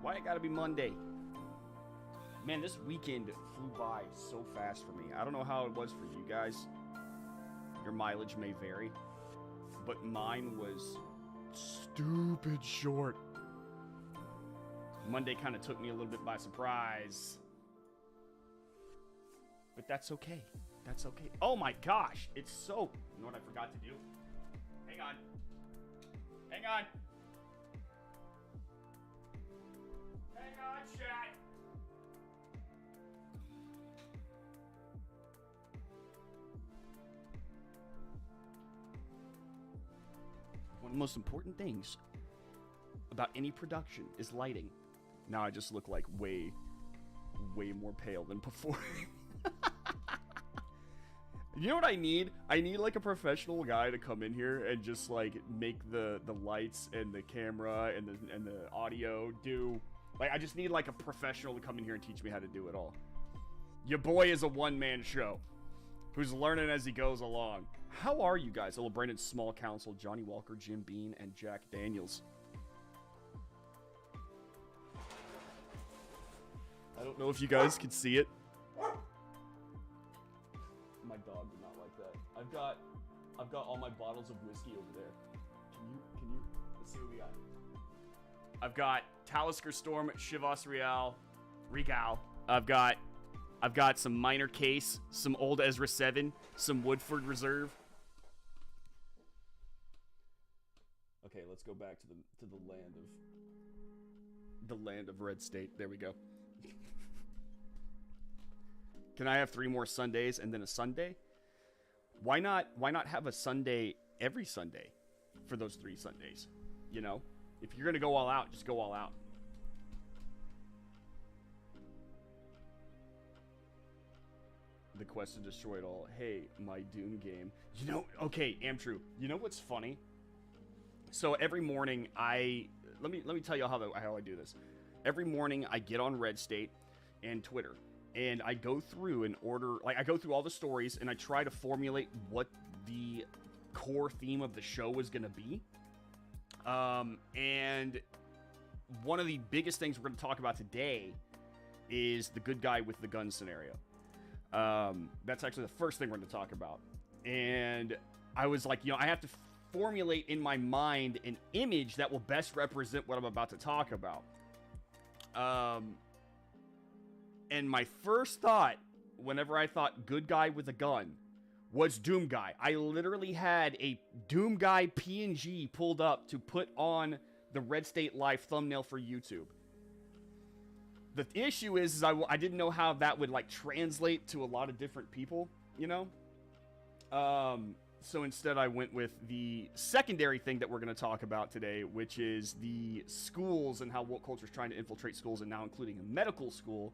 Why it gotta be Monday? Man, this weekend flew by so fast for me. I don't know how it was for you guys. Your mileage may vary, but mine was stupid short. Monday kind of took me a little bit by surprise. But that's okay. That's okay. Oh my gosh, it's so... You know what I forgot to do? Hang on. Hang on. Hang on, chat. One of the most important things about any production is lighting. Now I just look like way more pale than before. You know what I need? I need like a professional guy to come in here and just like make the lights and the camera and the audio do. Like I just need like a professional to come in here and teach me how to do it all. Your boy is a one-man show who's learning as he goes along. How are you guys? Hello, Brandon Small Council, Johnny Walker, Jim Bean, and Jack Daniels. I don't know if you guys can see it. My dog did not like that. I've got all my bottles of whiskey over there. Can you? Let's see what we got. I've got Talisker Storm, Chivas Regal. I've got some Minor Case, some Old Ezra 7, some Woodford Reserve. Okay, let's go back to the land of Red State. There we go. Can I have 3 more Sundays and then a Sunday? Why not have a Sunday every Sunday for those 3 Sundays? You know? If you're gonna go all out, just go all out. The quest to destroy it all. Hey, my Doom game. You know, okay, Amtrue. You know what's funny? So every morning let me tell you how I do this. Every morning I get on Red State and Twitter, and I go through and order, like I go through all the stories and I try to formulate what the core theme of the show is going to be. And one of the biggest things we're going to talk about today is the good guy with the gun scenario. That's actually the first thing we're going to talk about. And I was like, you know, I have to formulate in my mind an image that will best represent what I'm about to talk about. And my first thought, whenever I thought good guy with a gun, was Doom Guy. I literally had a Doom Guy PNG pulled up to put on the Red State Live thumbnail for YouTube. The issue is I didn't know how that would like translate to a lot of different people, you know? So instead I went with the secondary thing that we're going to talk about today, which is the schools and how woke culture is trying to infiltrate schools, and now including a medical school.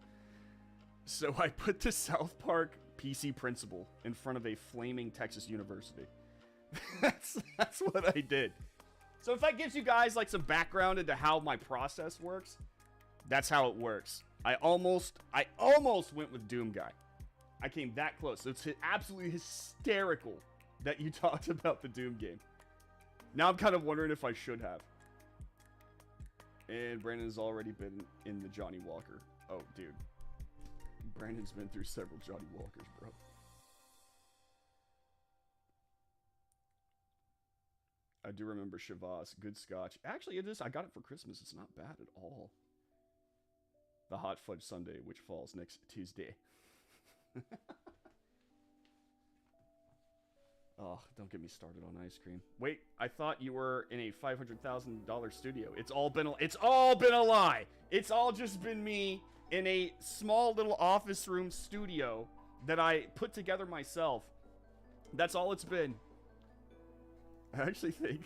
So I put the South Park PC principal in front of a flaming Texas university. That's what I did. So if that gives you guys like some background into how my process works, that's how it works. I almost went with Doom Guy. I came that close. So it's absolutely hysterical that you talked about the Doom game. Now I'm kind of wondering if I should have. And Brandon's already been in the Johnny Walker. Oh, dude. Brandon's been through several Johnny Walkers, bro. I do remember Chivas. Good scotch. Actually, it is. I got it for Christmas. It's not bad at all. The Hot Fudge Sundae, which falls next Tuesday. Oh, don't get me started on ice cream. Wait, I thought you were in a $500,000 studio. It's all been a lie. It's all just been me in a small little office room studio that I put together myself. That's all it's been. I actually think...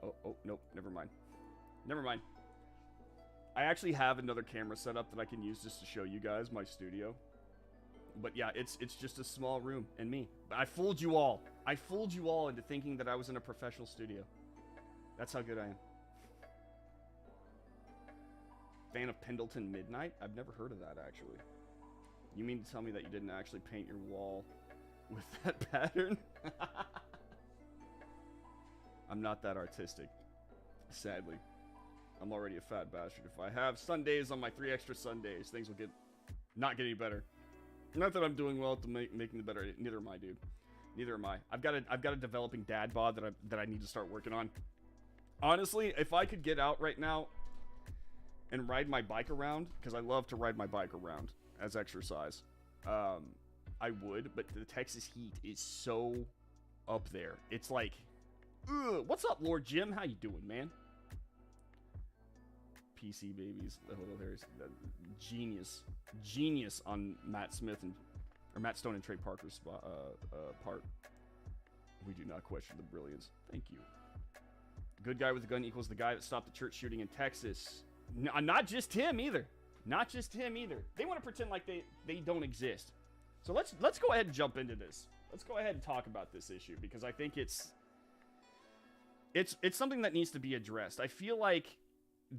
Oh, nope, never mind. Never mind. I actually have another camera set up that I can use just to show you guys my studio. But yeah, it's just a small room and me. But I fooled you all. I fooled you all into thinking that I was in a professional studio. That's how good I am. Fan of Pendleton Midnight? I've never heard of that, actually. You mean to tell me that you didn't actually paint your wall with that pattern? I'm not that artistic, sadly. I'm already a fat bastard. If I have Sundays on my 3 extra Sundays, things will not get any better. Not that I'm doing well to making it better. Neither am I, dude. Neither am I. I've got a developing dad bod that I need to start working on. Honestly, if I could get out right now and ride my bike around, because I love to ride my bike around as exercise, I would, but the Texas heat is so up there. It's like, ugh. What's up, Lord Jim? How you doing, man? PC babies. There's genius on Matt Smith or Matt Stone and Trey Parker's part. We do not question the brilliance. Thank you. The good guy with the gun equals the guy that stopped the church shooting in Texas. Not just him either. Not just him either. They want to pretend like they don't exist. So let's go ahead and jump into this. Let's go ahead and talk about this issue, because I think it's something that needs to be addressed. I feel like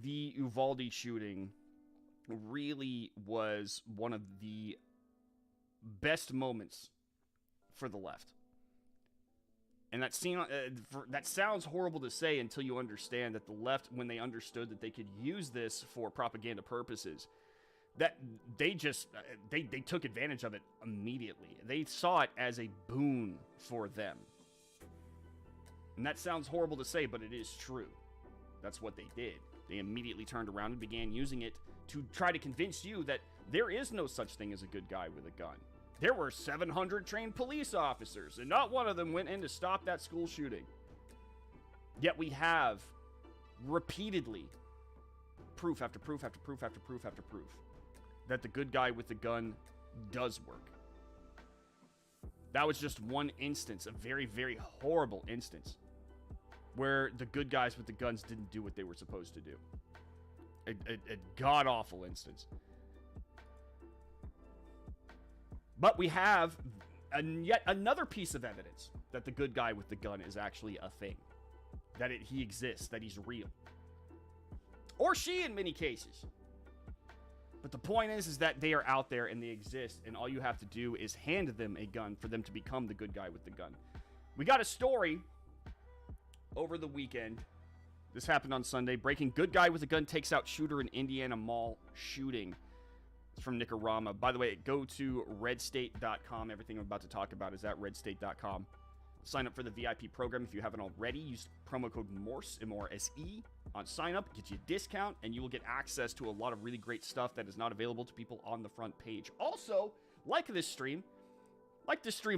the Uvalde shooting really was one of the best moments for the left. And that sounds horrible to say until you understand that the left, when they understood that they could use this for propaganda purposes, that they took advantage of it immediately. They saw it as a boon for them. And that sounds horrible to say, but it is true. That's what they did. They immediately turned around and began using it to try to convince you that there is no such thing as a good guy with a gun. There were 700 trained police officers, and not one of them went in to stop that school shooting. Yet we have repeatedly proof after proof after proof after proof after proof that the good guy with the gun does work. That was just one instance, a very, very horrible instance, where the good guys with the guns didn't do what they were supposed to do. A god-awful instance. But we have yet another piece of evidence that the good guy with the gun is actually a thing. That he exists, that he's real. Or she in many cases. But the point is that they are out there and they exist, and all you have to do is hand them a gun for them to become the good guy with the gun. We got a story over the weekend. This happened on Sunday. Breaking good guy with a gun takes out shooter in Indiana mall shooting. It's from Nicaragua. By the way, go to redstate.com. Everything I'm about to talk about is at redstate.com. Sign up for the VIP program if you haven't already. Use promo code MORSE, M-O-R-S-E, on sign up. Get you a discount, and you will get access to a lot of really great stuff that is not available to people on the front page. Also, like this stream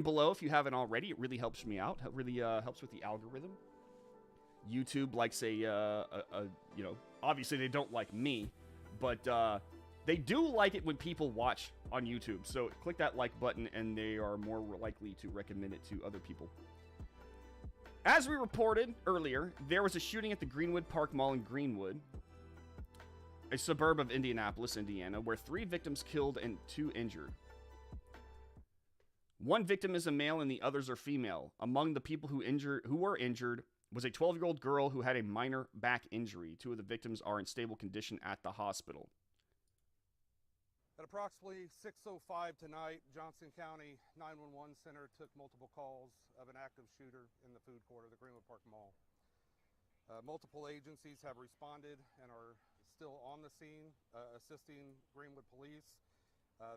below if you haven't already. It really helps me out. It really helps with the algorithm. YouTube likes obviously they don't like me, but they do like it when people watch on YouTube. So click that like button, and they are more likely to recommend it to other people. As we reported earlier, there was a shooting at the Greenwood Park Mall in Greenwood, a suburb of Indianapolis, Indiana, where 3 victims killed and 2 injured. One victim is a male and the others are female. Among the people who were injured was a 12-year-old girl who had a minor back injury. 2 of the victims are in stable condition at the hospital. At approximately 6:05 tonight, Johnson County 911 Center took multiple calls of an active shooter in the food court of the Greenwood Park Mall. Multiple agencies have responded and are still on the scene, assisting Greenwood Police,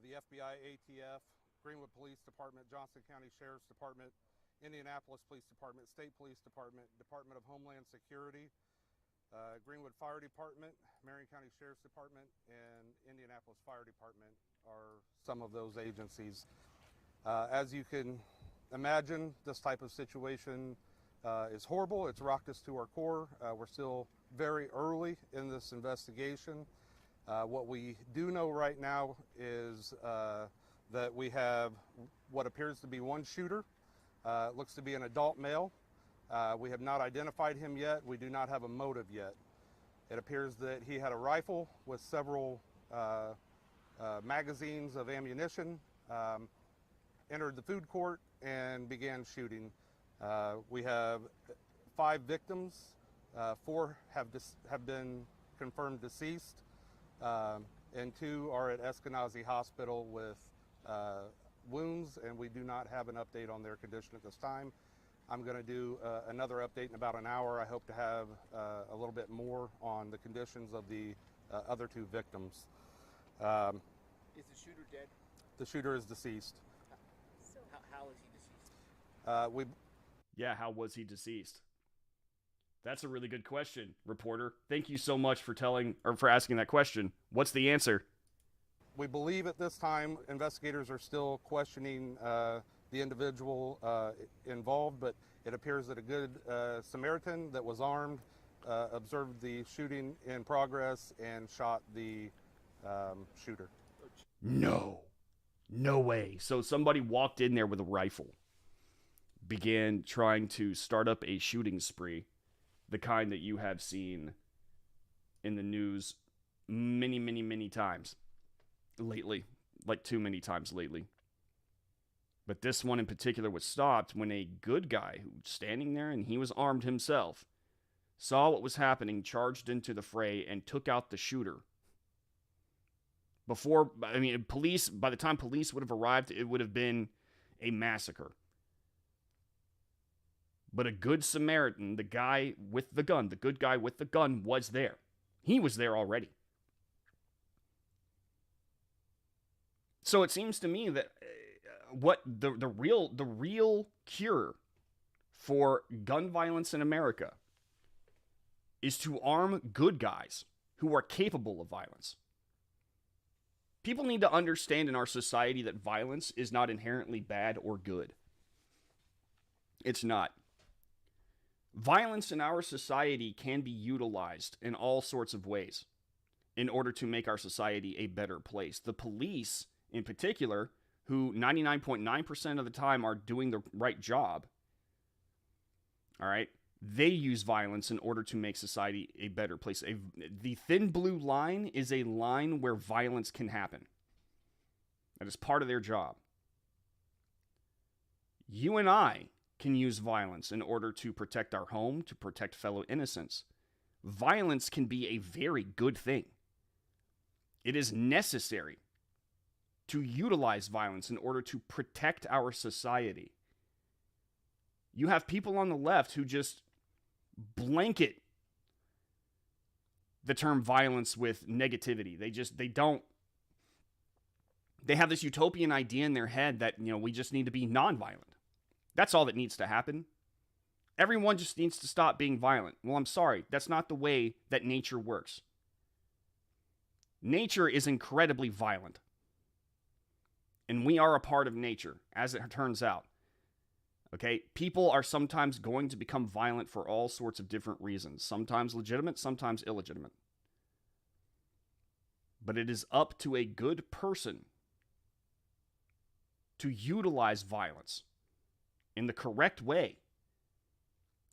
the FBI, ATF, Greenwood Police Department, Johnson County Sheriff's Department, Indianapolis Police Department, State Police Department, Department of Homeland Security, Greenwood Fire Department, Marion County Sheriff's Department, and Indianapolis Fire Department are some of those agencies. As you can imagine, this type of situation is horrible. It's rocked us to our core. We're still very early in this investigation. What we do know right now is that we have what appears to be one shooter. It looks to be an adult male. We have not identified him yet. We do not have a motive yet. It appears that he had a rifle with several magazines of ammunition, entered the food court, and began shooting. We have 5 victims. 4 have been confirmed deceased, and 2 are at Eskenazi Hospital with wounds, and we do not have an update on their condition at this time. I'm going to do another update in about an hour. I hope to have a little bit more on the conditions of the other 2 victims. Is the shooter dead? The shooter is deceased. So how is he deceased? Yeah, how was he deceased? That's a really good question, reporter. Thank you so much for asking that question. What's the answer? We believe at this time investigators are still questioning the individual involved, but it appears that a good Samaritan that was armed observed the shooting in progress and shot the shooter. No way. So somebody walked in there with a rifle, began trying to start up a shooting spree, the kind that you have seen in the news many times lately, like too many times lately. But this one in particular was stopped when a good guy who was standing there, and he was armed himself, saw what was happening, charged into the fray, and took out the shooter. By the time police would have arrived, it would have been a massacre. But a good Samaritan, the guy with the gun, the good guy with the gun, was there. He was there already. So it seems to me that what the real cure for gun violence in America is to arm good guys who are capable of violence. People need to understand in our society that violence is not inherently bad or good. It's not. Violence in our society can be utilized in all sorts of ways in order to make our society a better place. The police, in particular, who 99.9% of the time are doing the right job, all right, they use violence in order to make society a better place. The thin blue line is a line where violence can happen. That is part of their job. You and I can use violence in order to protect our home, to protect fellow innocents. Violence can be a very good thing. It is necessary to utilize violence in order to protect our society. You have people on the left who just blanket the term violence with negativity. They have this utopian idea in their head that, we just need to be nonviolent. That's all that needs to happen. Everyone just needs to stop being violent. Well, I'm sorry. That's not the way that nature works. Nature is incredibly violent. And we are a part of nature, as it turns out. Okay? People are sometimes going to become violent for all sorts of different reasons. Sometimes legitimate, sometimes illegitimate. But it is up to a good person to utilize violence in the correct way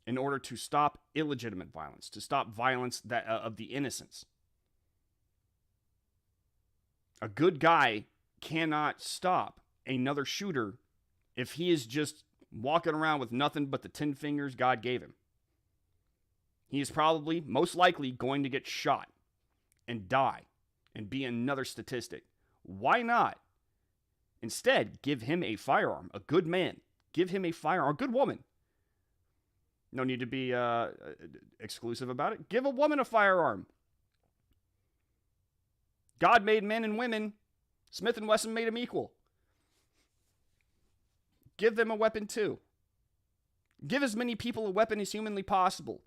in order to stop illegitimate violence, to stop violence of the innocents. A good guy cannot stop another shooter if he is just walking around with nothing but the 10 fingers God gave him. He is probably, most likely, going to get shot and die and be another statistic. Why not instead give him a firearm? A good man, give him a firearm. A good woman. No need to be exclusive about it. Give a woman a firearm. God made men and women. Smith & Wesson made them equal. Give them a weapon too. Give as many people a weapon as humanly possible,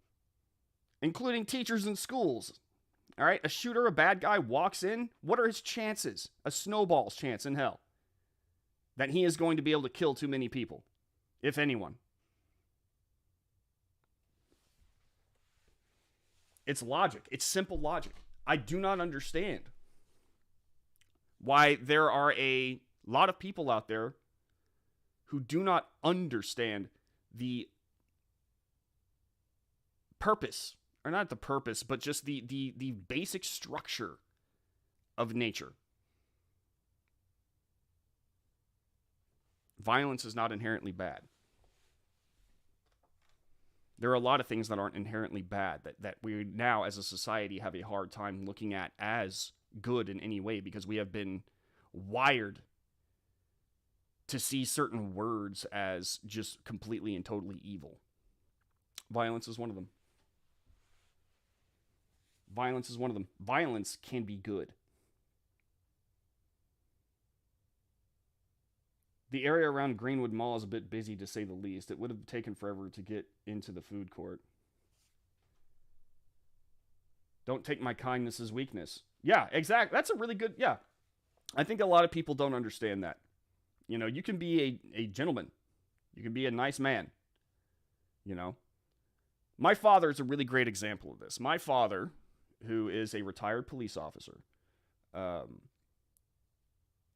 including teachers in schools. All right, a shooter, a bad guy walks in. What are his chances? A snowball's chance in hell that he is going to be able to kill too many people, if anyone. It's logic. It's simple logic. I do not understand why there are a lot of people out there who do not understand the purpose, or not the purpose, but just the basic structure of nature. Violence is not inherently bad. There are a lot of things that aren't inherently bad that we now as a society have a hard time looking at as good in any way because we have been wired to see certain words as just completely and totally evil. Violence is one of them. Violence is one of them. Violence can be good. The area around Greenwood Mall is a bit busy, to say the least. It would have taken forever to get into the food court. Don't take my kindness as weakness. Yeah, exactly. That's a really good, yeah. I think a lot of people don't understand that. You know, you can be a gentleman. You can be a nice man. You know. My father is a really great example of this. My father, who is a retired police officer,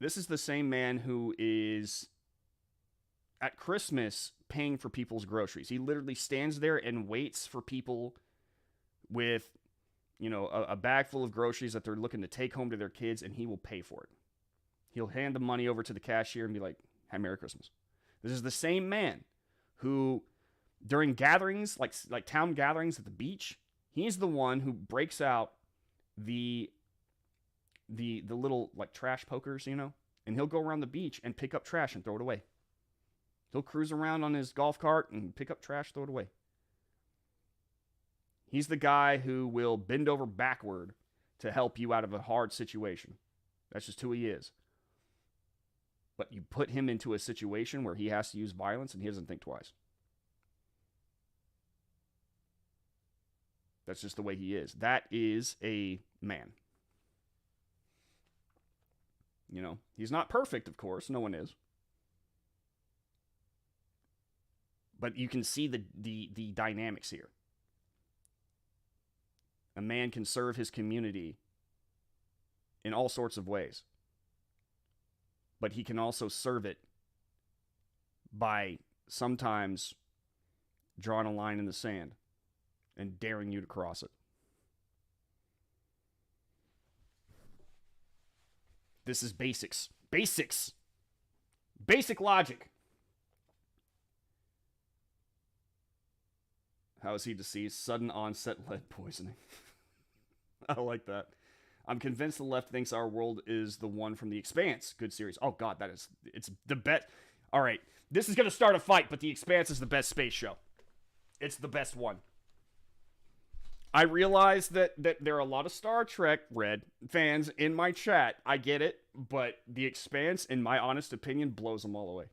this is the same man who is at Christmas paying for people's groceries. He literally stands there and waits for people with, you know, a bag full of groceries that they're looking to take home to their kids, and he will pay for it. He'll hand the money over to the cashier and be like, "Hey, Merry Christmas." This is the same man who, during gatherings, like town gatherings at the beach, he's the one who breaks out the little like trash pokers, you know, and he'll go around the beach and pick up trash and throw it away. He'll cruise around on his golf cart and pick up trash, throw it away. He's the guy who will bend over backward to help you out of a hard situation. That's just who he is. But you put him into a situation where he has to use violence and he doesn't think twice. That's just the way he is. That is a man. You know, he's not perfect, of course. No one is. But you can see the dynamics here. A man can serve his community in all sorts of ways. But he can also serve it by sometimes drawing a line in the sand and daring you to cross it. This is basics. Basics. Basic logic. How is he deceased? Sudden onset lead poisoning. I like that. I'm convinced the left thinks our world is the one from The Expanse. Good series. Oh, God, it's the best. All right, this is going to start a fight, but The Expanse is the best space show. It's the best one. I realize that there are a lot of Star Trek Red fans in my chat. I get it, but The Expanse, in my honest opinion, blows them all away.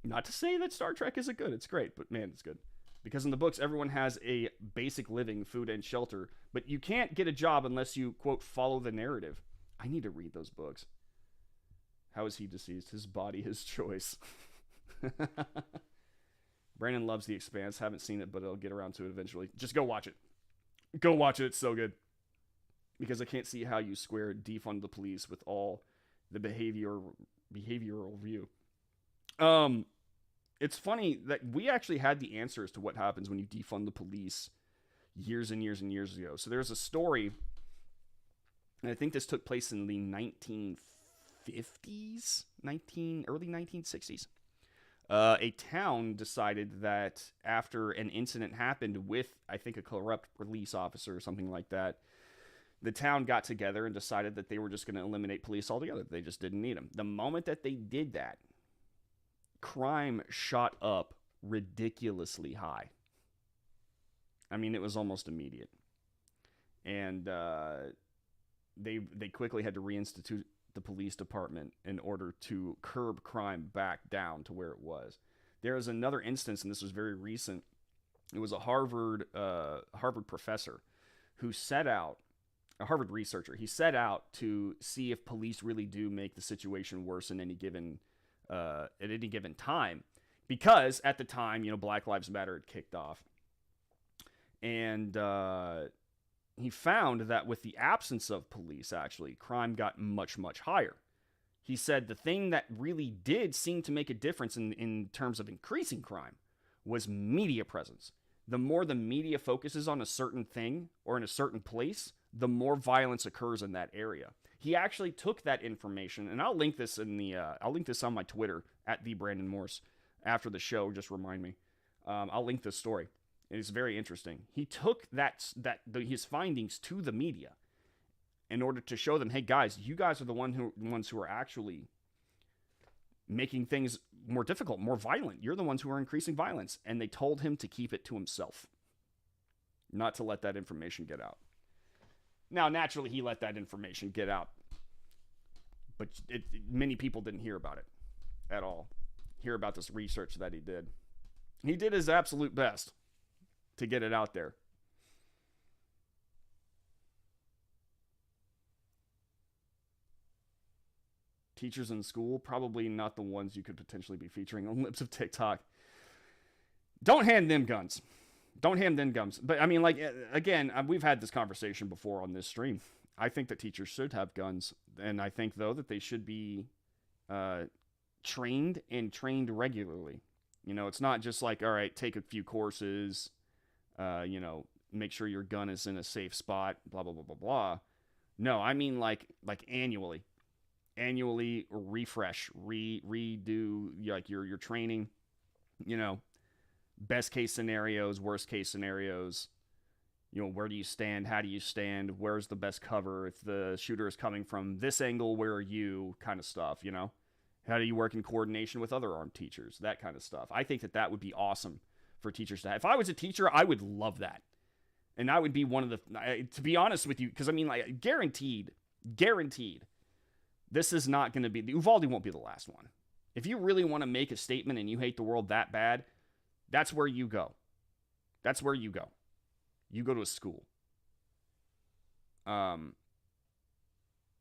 Not to say that Star Trek isn't good. It's great, but man, it's good. Because in the books, everyone has a basic living, food, and shelter. But you can't get a job unless you, quote, follow the narrative. I need to read those books. How is he deceased? His body, his choice. Brandon loves The Expanse. Haven't seen it, but I'll get around to it eventually. Just go watch it. Go watch it. It's so good. Because I can't see how you square defund the police with all the behavioral view. It's funny that we actually had the answers to what happens when you defund the police years and years and years ago. So there's a story, and I think this took place in the 1950s, early 1960s. A town decided that after an incident happened with, I think, a corrupt police officer or something like that, the town got together and decided that they were just going to eliminate police altogether. They just didn't need them. The moment that they did that, crime shot up ridiculously high. I mean, it was almost immediate. And they quickly had to reinstitute the police department in order to curb crime back down to where it was. There was another instance, and this was very recent. It was a Harvard professor who set out, a Harvard researcher. He set out to see if police really do make the situation worse in any given at any given time, because at the time, you know, Black Lives Matter had kicked off, and he found that with the absence of police, actually, crime got much, much higher. He said the thing that really did seem to make a difference in terms of increasing crime was media presence. The more the media focuses on a certain thing or in a certain place, the more violence occurs in that area. He actually took that information, and I'll link this I'll link this on my Twitter at @TheBrandonMorse after the show. Just remind me. I'll link this story. It's very interesting. He took his findings to the media in order to show them, hey guys, you guys are the ones who are actually making things more difficult, more violent. You're the ones who are increasing violence. And they told him to keep it to himself, not to let that information get out. Now, naturally, he let that information get out. But many people didn't hear about it at all. Hear about this research that he did. He did his absolute best to get it out there. Teachers in school, probably not the ones you could potentially be featuring on Lips of TikTok. Don't hand them guns. Don't hand them guns. But I mean, like, again, we've had this conversation before on this stream. I think that teachers should have guns. And I think, though, that they should be trained and trained regularly. You know, it's not just like, all right, take a few courses, you know, make sure your gun is in a safe spot, blah, blah, blah, blah, blah. No, I mean like annually. Annually refresh, redo like your training, you know, best case scenarios, worst case scenarios, you know, where do you stand? How do you stand? Where's the best cover? If the shooter is coming from this angle, where are you? Kind of stuff, you know? How do you work in coordination with other armed teachers? That kind of stuff. I think that would be awesome for teachers to have. If I was a teacher, I would love that. And I would be one of the, to be honest with you, because I mean, like, guaranteed, this is not going to be, the Uvalde won't be the last one. If you really want to make a statement and you hate the world that bad, that's where you go. That's where you go. You go to a school. And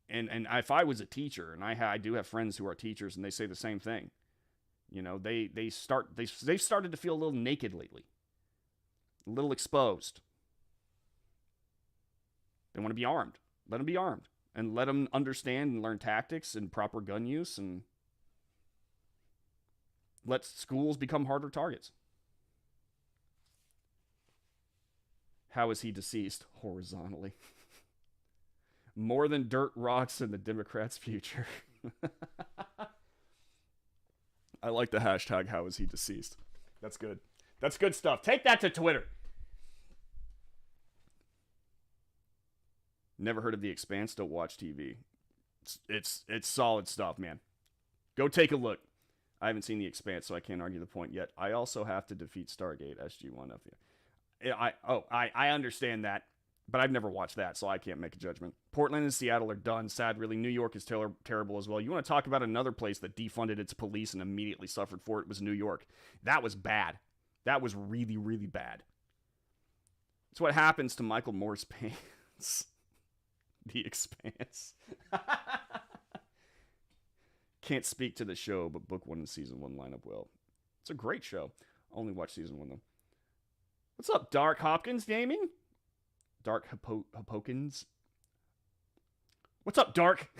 if I was a teacher, and I do have friends who are teachers, and they say the same thing. You know, they've started to feel a little naked lately, a little exposed. They want to be armed. Let them be armed, and let them understand and learn tactics and proper gun use, and let schools become harder targets. How is he deceased? Horizontally. More than dirt rocks in the Democrats' future. I like the hashtag, how is he deceased? That's good. That's good stuff. Take that to Twitter. Never heard of The Expanse, don't watch TV. It's solid stuff, man. Go take a look. I haven't seen The Expanse, so I can't argue the point yet. I also have to defeat Stargate, SG-1. I understand that, but I've never watched that, so I can't make a judgment. Portland and Seattle are done. Sad, really. New York is terrible as well. You want to talk about another place that defunded its police and immediately suffered for it was New York. That was bad. That was really, really bad. It's what happens to Michael Moore's pants. The Expanse. Can't speak to the show, but book 1 and season 1 line up well. It's a great show. Only watch season 1 though. What's up, Dark Hopkins Gaming? Dark Hopkins. What's up, Dark?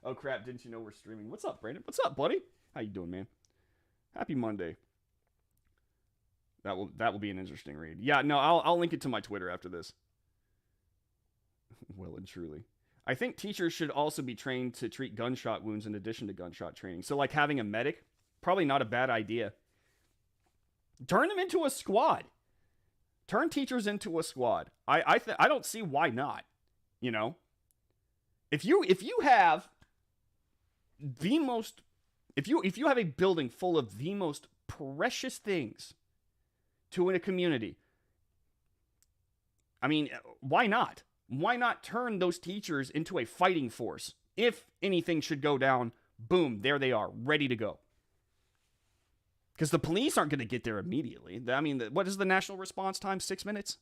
Oh crap! Didn't you know we're streaming? What's up, Brandon? What's up, buddy? How you doing, man? Happy Monday. That will be an interesting read. Yeah, no, I'll link it to my Twitter after this. Well and truly. I think teachers should also be trained to treat gunshot wounds in addition to gunshot training. So like having a medic, probably not a bad idea. Turn them into a squad. Turn teachers into a squad. I don't see why not. You know? If you have the most, if you have a building full of the most precious things to a community, I mean, why not? Why not turn those teachers into a fighting force? If anything should go down, boom, there they are, ready to go. Because the police aren't going to get there immediately. I mean, what is the national response time? 6 minutes?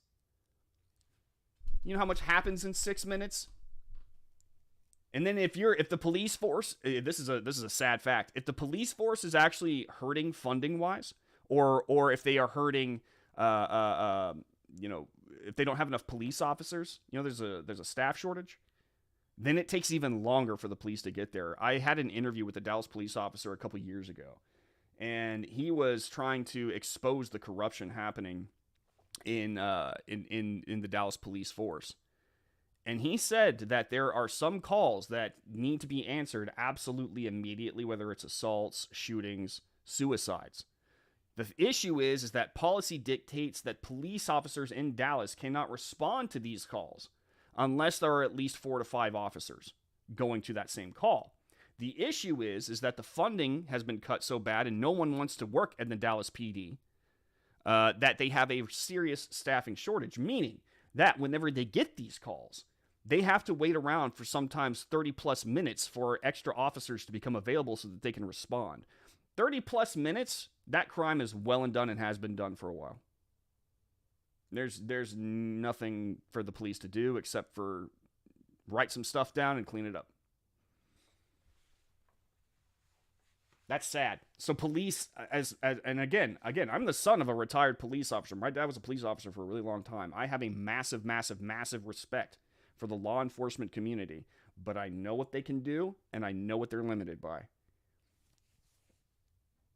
You know how much happens in 6 minutes? And then if the police force, this is a sad fact. If the police force is actually hurting funding wise, or if they are hurting, you know, if they don't have enough police officers, you know, there's a staff shortage, then it takes even longer for the police to get there. I had an interview with a Dallas police officer a couple years ago, and he was trying to expose the corruption happening in the Dallas police force. And he said that there are some calls that need to be answered absolutely immediately, whether it's assaults, shootings, suicides. The issue is that policy dictates that police officers in Dallas cannot respond to these calls unless there are at least 4 to 5 officers going to that same call. The issue is that the funding has been cut so bad and no one wants to work at the Dallas PD that they have a serious staffing shortage, meaning that whenever they get these calls, they have to wait around for sometimes 30 plus minutes for extra officers to become available so that they can respond. 30 plus minutes, that crime is well and done and has been done for a while. There's nothing for the police to do except for write some stuff down and clean it up. That's sad. So police, and again, I'm the son of a retired police officer. My dad was a police officer for a really long time. I have a massive respect for the law enforcement community, but I know what they can do, and I know what they're limited by.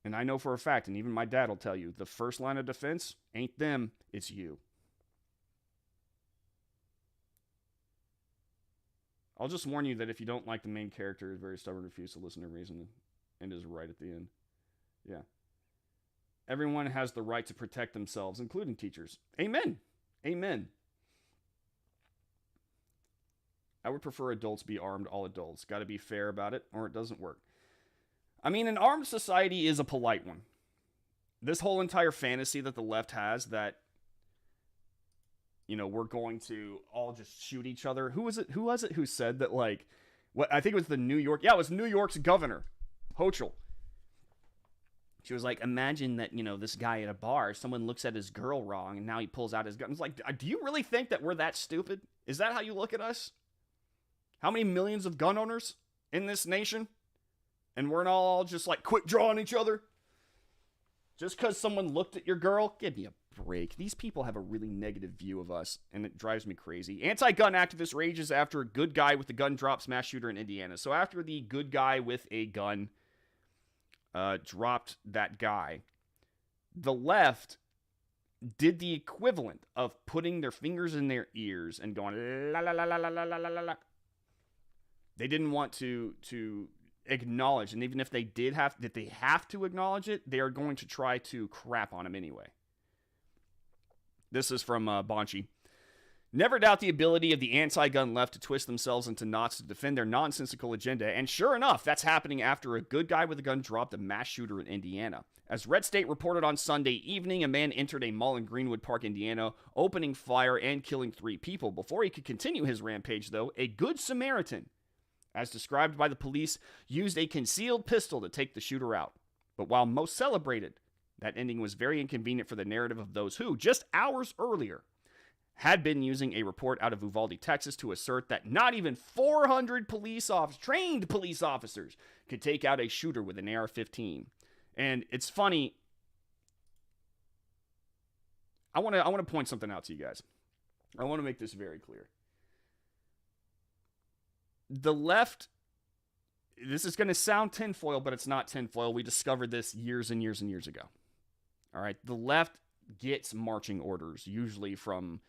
And I know for a fact, and even my dad will tell you, the first line of defense ain't them, it's you. I'll just warn you that if you don't like the main character, is very stubborn, refuse to listen to reason, and is right at the end. Yeah. Everyone has the right to protect themselves, including teachers. Amen. Amen. I would prefer adults be armed, all adults. Got to be fair about it, or it doesn't work. I mean, an armed society is a polite one. This whole entire fantasy that the left has that, you know, we're going to all just shoot each other. Who was it who said that, like, what I think it was it was New York's governor, Hochul. She was like, imagine that, you know, this guy at a bar, someone looks at his girl wrong, and now he pulls out his gun. It's like, do you really think that we're that stupid? Is that how you look at us? How many millions of gun owners in this nation? And we're not all just like quick drawing each other? Just because someone looked at your girl? Give me a break. These people have a really negative view of us, and it drives me crazy. Anti-gun activist rages after a good guy with a gun drops mass shooter in Indiana. So after the good guy with a gun dropped that guy, the left did the equivalent of putting their fingers in their ears and going la la la la la la la la la. They didn't want to acknowledge, and even if they have to acknowledge it, they are going to try to crap on him anyway. This is from Bonchi. Never doubt the ability of the anti-gun left to twist themselves into knots to defend their nonsensical agenda, and sure enough, that's happening after a good guy with a gun dropped a mass shooter in Indiana. As Red State reported on Sunday evening, a man entered a mall in Greenwood Park, Indiana, opening fire and killing 3 people. Before he could continue his rampage, though, a good Samaritan, as described by the police, used a concealed pistol to take the shooter out. But while most celebrated, that ending was very inconvenient for the narrative of those who, just hours earlier, had been using a report out of Uvalde, Texas, to assert that not even 400 trained police officers could take out a shooter with an AR-15. And it's funny. I want to point something out to you guys. I want to make this very clear. The left, this is going to sound tinfoil, but it's not tinfoil. We discovered this years and years and years ago. All right. The left gets marching orders, usually from,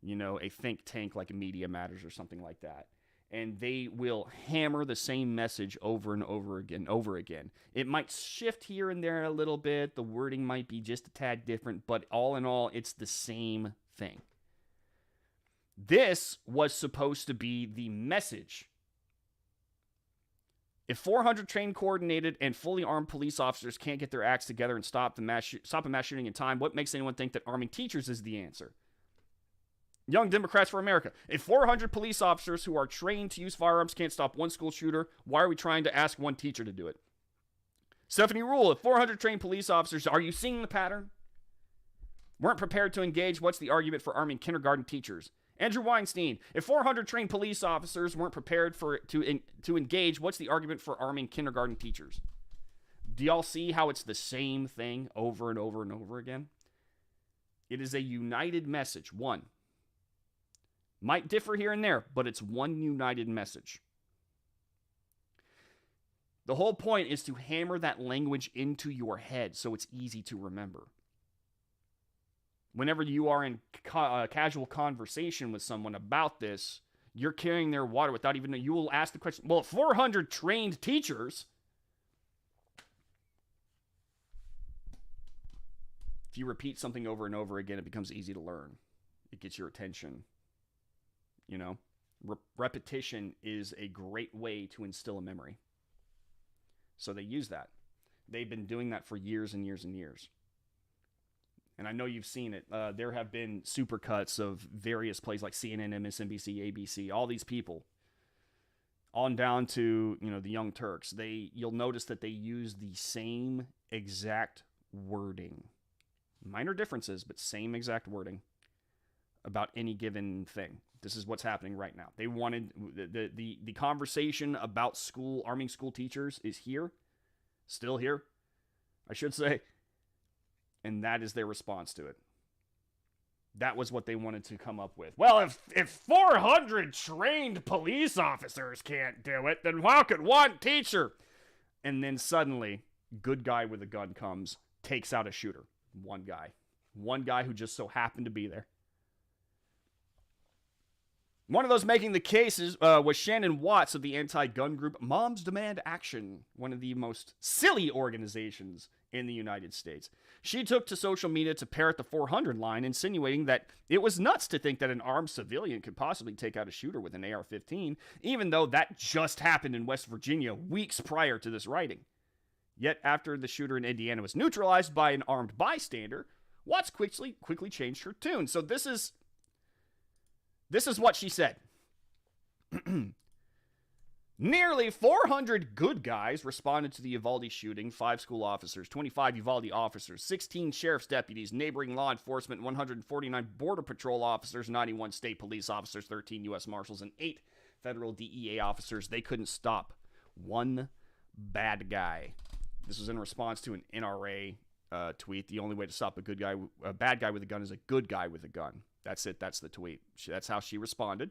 you know, a think tank like Media Matters or something like that. And they will hammer the same message over and over again. It might shift here and there a little bit. The wording might be just a tad different, but all in all, it's the same thing. This was supposed to be the message. If 400 trained, coordinated, and fully armed police officers can't get their acts together and stop a mass shooting in time, what makes anyone think that arming teachers is the answer? Young Democrats for America. If 400 police officers who are trained to use firearms can't stop one school shooter, why are we trying to ask one teacher to do it? Stephanie Rule, if 400 trained police officers, are you seeing the pattern? Weren't prepared to engage, what's the argument for arming kindergarten teachers? Andrew Weinstein, if 400 trained police officers weren't prepared to engage, what's the argument for arming kindergarten teachers? Do y'all see how it's the same thing over and over and over again? It is a united message. One. Might differ here and there, but it's one united message. The whole point is to hammer that language into your head so it's easy to remember. Whenever you are in casual conversation with someone about this, you're carrying their water without even knowing. You will ask the question, well, 400 trained teachers. If you repeat something over and over again, it becomes easy to learn. It gets your attention. You know, repetition is a great way to instill a memory. So they use that. They've been doing that for years and years and years. And I know you've seen it. There have been supercuts of various places like CNN, MSNBC, ABC, all these people, on down to, the Young Turks. You'll notice that they use the same exact wording. Minor differences, but same exact wording about any given thing. This is what's happening right now. They wanted the conversation about arming school teachers is here, still here, I should say. And that is their response to it. That was what they wanted to come up with. Well, if 400 trained police officers can't do it, then how could one teacher? And then suddenly, good guy with a gun comes, takes out a shooter. One guy who just so happened to be there. One of those making the cases was Shannon Watts of the anti-gun group Moms Demand Action, one of the most silly organizations in the United States. She took to social media to parrot the 400 line, insinuating that it was nuts to think that an armed civilian could possibly take out a shooter with an AR-15, even though that just happened in West Virginia weeks prior to this writing. Yet after the shooter in Indiana was neutralized by an armed bystander, Watts quickly changed her tune. So this is what she said. Nearly 400 good guys responded to the Uvalde shooting. 5 school officers, 25 Uvalde officers, 16 sheriff's deputies, neighboring law enforcement, 149 border patrol officers, 91 state police officers, 13 U.S. Marshals, and 8 federal DEA officers. They couldn't stop one bad guy. This was in response to an NRA tweet. The only way to stop a bad guy with a gun is a good guy with a gun. That's it. That's the tweet. That's how she responded.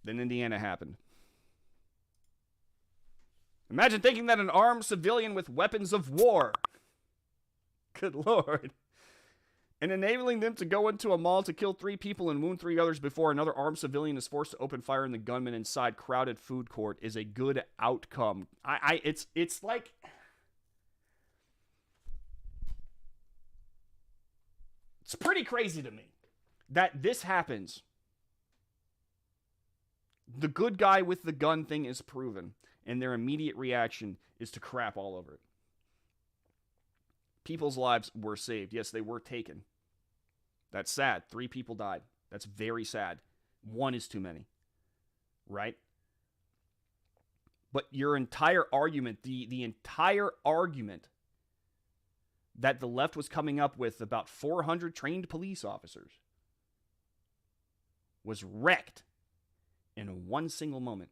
Then Indiana happened. Imagine thinking that an armed civilian with weapons of war, good Lord, and enabling them to go into a mall to kill 3 people and wound 3 others before another armed civilian is forced to open fire on the gunman inside crowded food court is a good outcome. It's like... It's pretty crazy to me that this happens. The good guy with the gun thing is proven, and their immediate reaction is to crap all over it. People's lives were saved. Yes, they were taken. That's sad. 3 people died. That's very sad. 1 is too many. Right? But your entire argument, the entire argument that the left was coming up with about 400 trained police officers was wrecked in one single moment.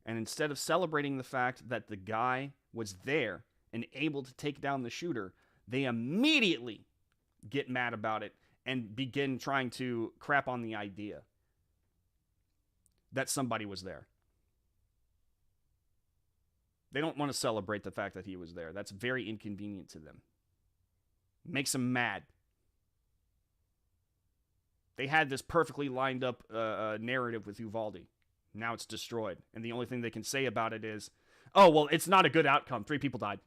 And instead of celebrating the fact that the guy was there and able to take down the shooter, they immediately get mad about it and begin trying to crap on the idea that somebody was there. They don't want to celebrate the fact that he was there. That's very inconvenient to them. Makes them mad. They had this perfectly lined up narrative with Uvalde. Now it's destroyed. And the only thing they can say about it is, oh, well, it's not a good outcome. 3 people died.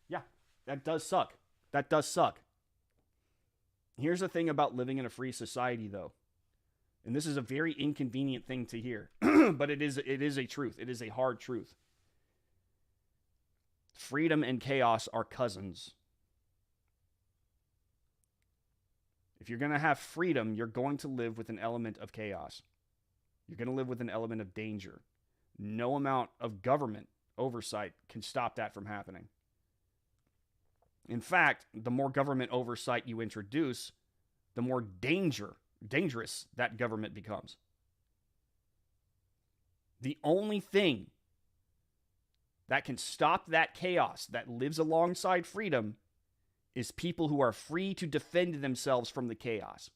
Yeah, that does suck. That does suck. Here's the thing about living in a free society, though. And this is a very inconvenient thing to hear. But it is a truth. It is a hard truth. Freedom and chaos are cousins. If you're going to have freedom, you're going to live with an element of chaos. You're going to live with an element of danger. No amount of government oversight can stop that from happening. In fact, the more government oversight you introduce, the more dangerous that government becomes. The only thing that can stop that chaos that lives alongside freedom is people who are free to defend themselves from the chaos.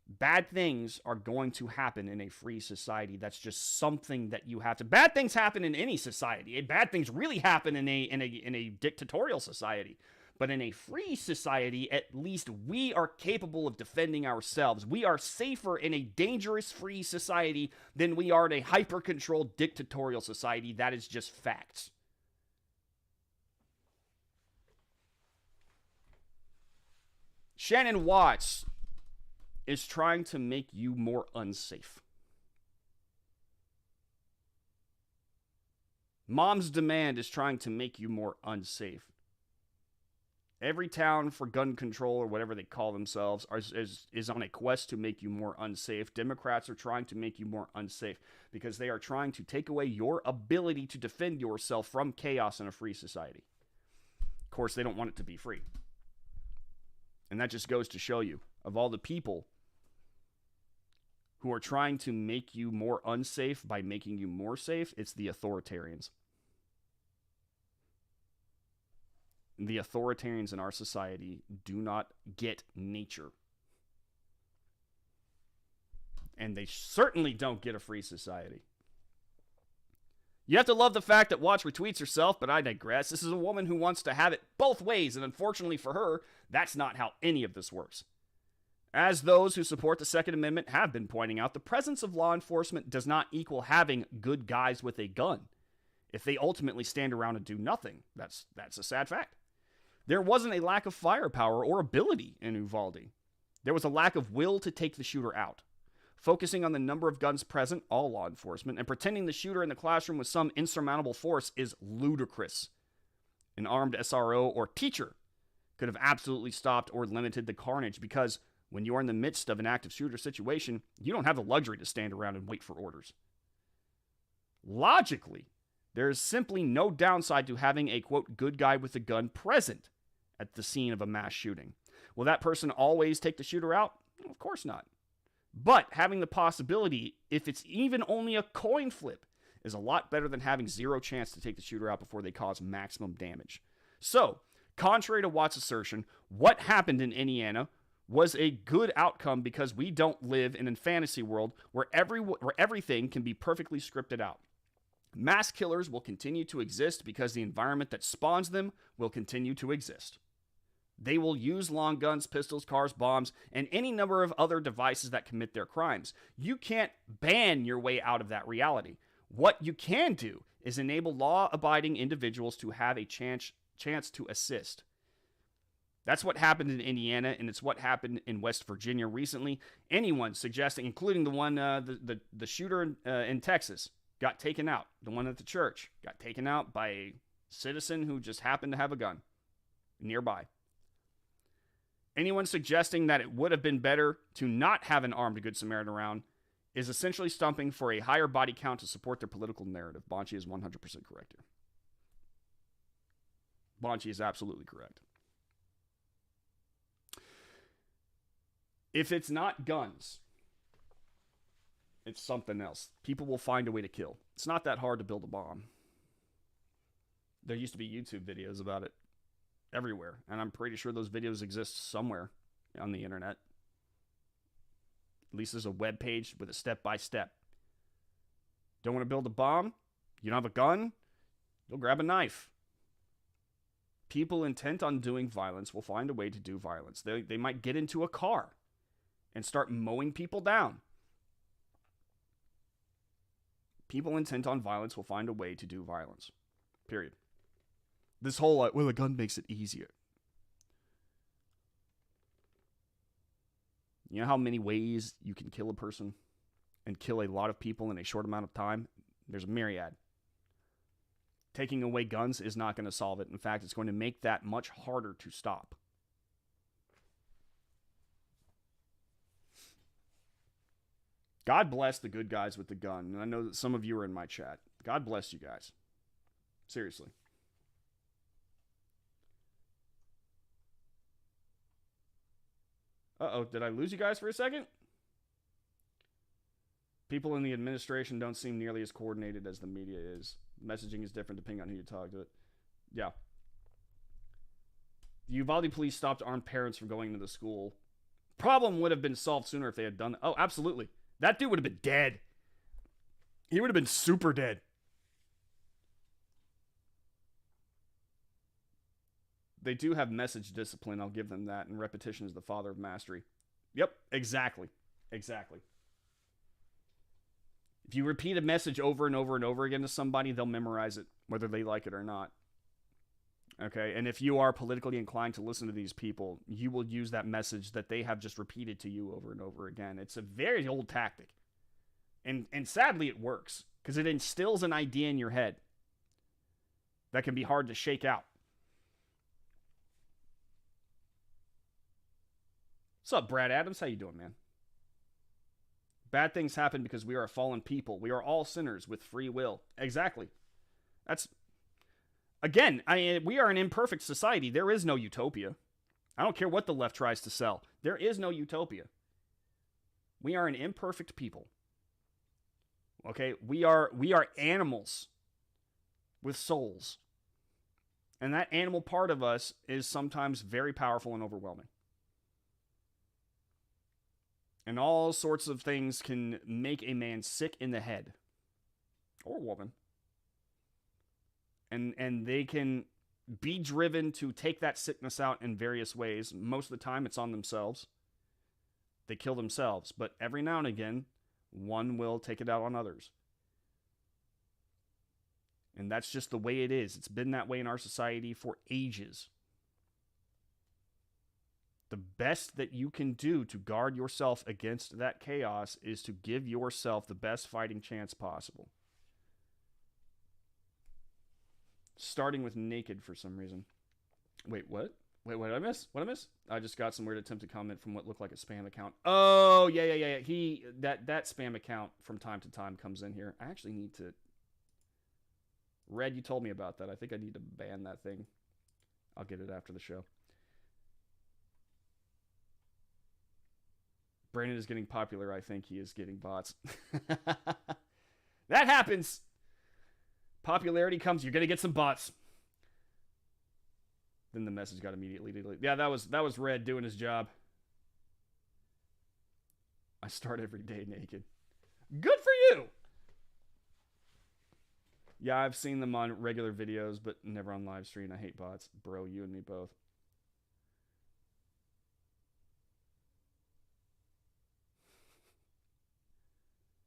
Bad things are going to happen in a free society. That's just something that you have to... Bad things happen in any society. Bad things really happen in a dictatorial society. But in a free society, at least we are capable of defending ourselves. We are safer in a dangerous free society than we are in a hyper-controlled dictatorial society. That is just facts. Shannon Watts is trying to make you more unsafe. Mom's demand is trying to make you more unsafe. Every town for gun control, or whatever they call themselves, is on a quest to make you more unsafe. Democrats are trying to make you more unsafe because they are trying to take away your ability to defend yourself from chaos in a free society. Of course, they don't want it to be free. And that just goes to show you, of all the people who are trying to make you more unsafe by making you more safe, it's the authoritarians. The authoritarians in our society do not get nature. And they certainly don't get a free society. You have to love the fact that Watch retweets herself, but I digress. This is a woman who wants to have it both ways, and unfortunately for her, that's not how any of this works. As those who support the Second Amendment have been pointing out, the presence of law enforcement does not equal having good guys with a gun. If they ultimately stand around and do nothing, that's a sad fact. There wasn't a lack of firepower or ability in Uvalde. There was a lack of will to take the shooter out. Focusing on the number of guns present, all law enforcement, and pretending the shooter in the classroom was some insurmountable force is ludicrous. An armed SRO or teacher could have absolutely stopped or limited the carnage, because when you are in the midst of an active shooter situation, you don't have the luxury to stand around and wait for orders. Logically, there is simply no downside to having a, quote, good guy with a gun present at the scene of a mass shooting. Will that person always take the shooter out? Of course not. But having the possibility, if it's even only a coin flip, is a lot better than having zero chance to take the shooter out before they cause maximum damage. So, contrary to Watt's assertion, what happened in Indiana was a good outcome because we don't live in a fantasy world where everything can be perfectly scripted out. Mass killers will continue to exist because the environment that spawns them will continue to exist. They will use long guns, pistols, cars, bombs, and any number of other devices that commit their crimes. You can't ban your way out of that reality. What you can do is enable law-abiding individuals to have a chance to assist. That's what happened in Indiana, and it's what happened in West Virginia recently. Anyone suggesting, including the one, the shooter in Texas, got taken out. The one at the church got taken out by a citizen who just happened to have a gun nearby. Anyone suggesting that it would have been better to not have an armed Good Samaritan around is essentially stumping for a higher body count to support their political narrative. Bonchi is 100% correct here. Bonchi is absolutely correct. If it's not guns, it's something else. People will find a way to kill. It's not that hard to build a bomb. There used to be YouTube videos about it everywhere, and I'm pretty sure those videos exist somewhere on the internet. At least there's a web page with a step-by-step. Don't want to build a bomb? You don't have a gun? You'll grab a knife. People intent on doing violence will find a way to do violence. They might get into a car and start mowing people down. People intent on violence will find a way to do violence. Period. This whole, well, a gun makes it easier. You know how many ways you can kill a person and kill a lot of people in a short amount of time? There's a myriad. Taking away guns is not going to solve it. In fact, it's going to make that much harder to stop. God bless the good guys with the gun. And I know that some of you are in my chat. God bless you guys. Seriously. Uh-oh, did I lose you guys for a second? People in the administration don't seem nearly as coordinated as the media is. Messaging is different depending on who you talk to. Yeah. The Uvalde police stopped armed parents from going to the school. Problem would have been solved sooner if they had done that. Oh, absolutely. That dude would have been dead. He would have been super dead. They do have message discipline, I'll give them that, and repetition is the father of mastery. Yep, exactly. Exactly. If you repeat a message over and over and over again to somebody, they'll memorize it, whether they like it or not. Okay, and if you are politically inclined to listen to these people, you will use that message that they have just repeated to you over and over again. It's a very old tactic. And sadly, it works, because it instills an idea in your head. that can be hard to shake out. What's up, Brad Adams? How you doing, man? Bad things happen because we are a fallen people. We are all sinners with free will. Exactly. That's, again, we are an imperfect society. There is no utopia. I don't care what the left tries to sell. There is no utopia. We are an imperfect people. Okay? We are animals with souls. And that animal part of us is sometimes very powerful and overwhelming. And all sorts of things can make a man sick in the head. Or a woman. And they can be driven to take that sickness out in various ways. Most of the time, it's on themselves. They kill themselves. But every now and again, one will take it out on others. And that's just the way it is. It's been that way in our society for ages. The best that you can do to guard yourself against that chaos is to give yourself the best fighting chance possible. Starting with naked for some reason. Wait, what? Wait, what did I miss? What did I miss? I just got some weird attempted comment from what looked like a spam account. Oh, yeah. That spam account from time to time comes in here. I actually need to... Red, you told me about that. I think I need to ban that thing. I'll get it after the show. Brandon is getting popular. I think he is getting bots. That happens. Popularity comes. You're going to get some bots. Then the message got immediately deleted. Yeah, that was Red doing his job. I start every day naked. Good for you. Yeah, I've seen them on regular videos, but never on live stream. I hate bots. Bro, you and me both.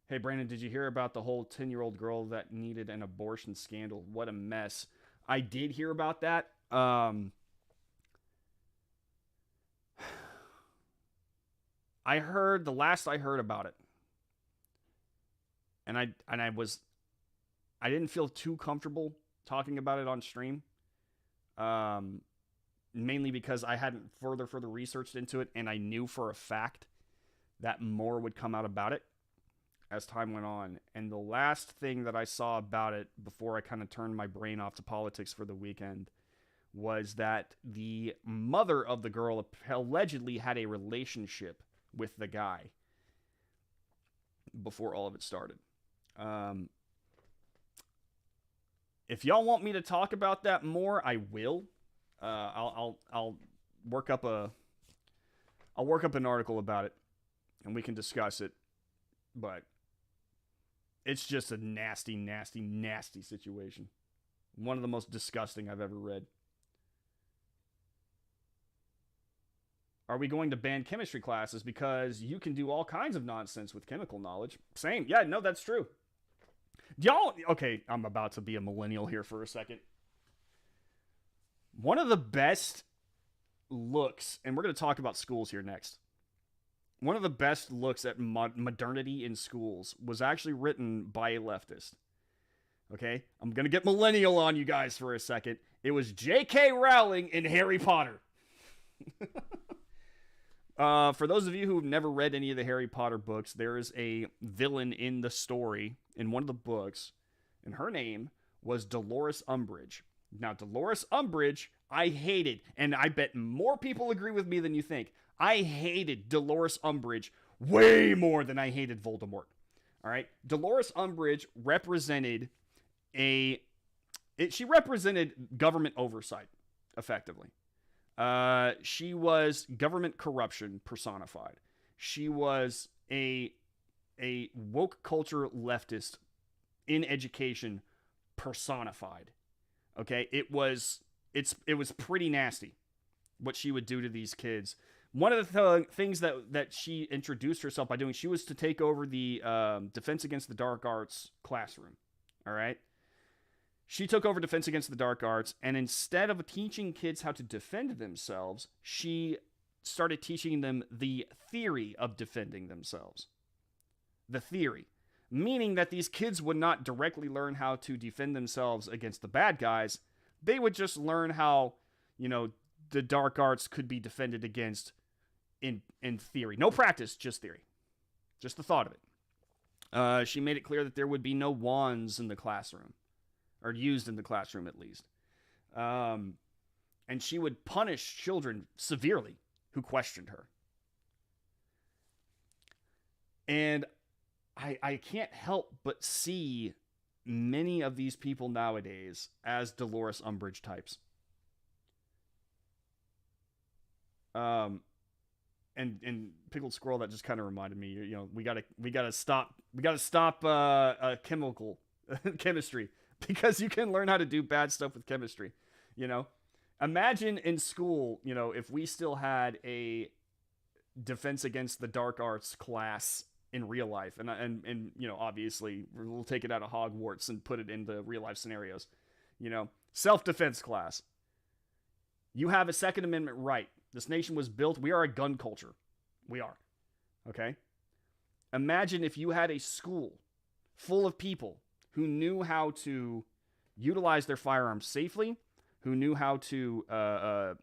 Hey, Brandon, did you hear about the whole 10-year-old girl that needed an abortion scandal? What a mess. I did hear about that. I heard, the last I heard about it, and I didn't feel too comfortable talking about it on stream, mainly because I hadn't further researched into it, and I knew for a fact that more would come out about it as time went on. And the last thing that I saw about it before I kind of turned my brain off to politics for the weekend was that the mother of the girl allegedly had a relationship with the guy before all of it started. If y'all want me to talk about that more, I will. I'll work up an article about it, and we can discuss it. But it's just a nasty, nasty, nasty situation. One of the most disgusting I've ever read. Are we going to ban chemistry classes because you can do all kinds of nonsense with chemical knowledge? Same. Yeah, no, that's true. Y'all, okay, I'm about to be a millennial here for a second. One of the best looks, and we're going to talk about schools here next. One of the best looks at modernity in schools was actually written by a leftist. Okay? I'm going to get millennial on you guys for a second. It was J.K. Rowling in Harry Potter. For those of you who have never read any of the Harry Potter books, there is a villain in the story, in one of the books, and her name was Dolores Umbridge. Now, Dolores Umbridge, I hated, and I bet more people agree with me than you think. I hated Dolores Umbridge way more than I hated Voldemort. All right? Dolores Umbridge represented she represented government oversight, effectively. She was government corruption personified. She was a woke culture leftist in education personified. Okay? It was pretty nasty what she would do to these kids. One of the things that she introduced herself by doing, she was to take over the Defense Against the Dark Arts classroom. All right? She took over Defense Against the Dark Arts, and instead of teaching kids how to defend themselves, she started teaching them the theory of defending themselves. The theory. Meaning that these kids would not directly learn how to defend themselves against the bad guys, They would just learn how, the dark arts could be defended against in theory. No practice, just theory. Just the thought of it. She made it clear that there would be no wands in the classroom, or used in the classroom at least. And she would punish children severely who questioned her. And I can't help but see many of these people nowadays as Dolores Umbridge types. And Pickled Squirrel, that just kind of reminded me, we gotta stop chemistry, because you can learn how to do bad stuff with chemistry. Imagine in school, if we still had a defense against the dark arts class in real life, and obviously we'll take it out of Hogwarts and put it into real life scenarios. Self-defense class. You have a Second Amendment right. This nation was built. We are a gun culture. We are. Okay? Imagine if you had a school full of people who knew how to utilize their firearms safely, who knew how to,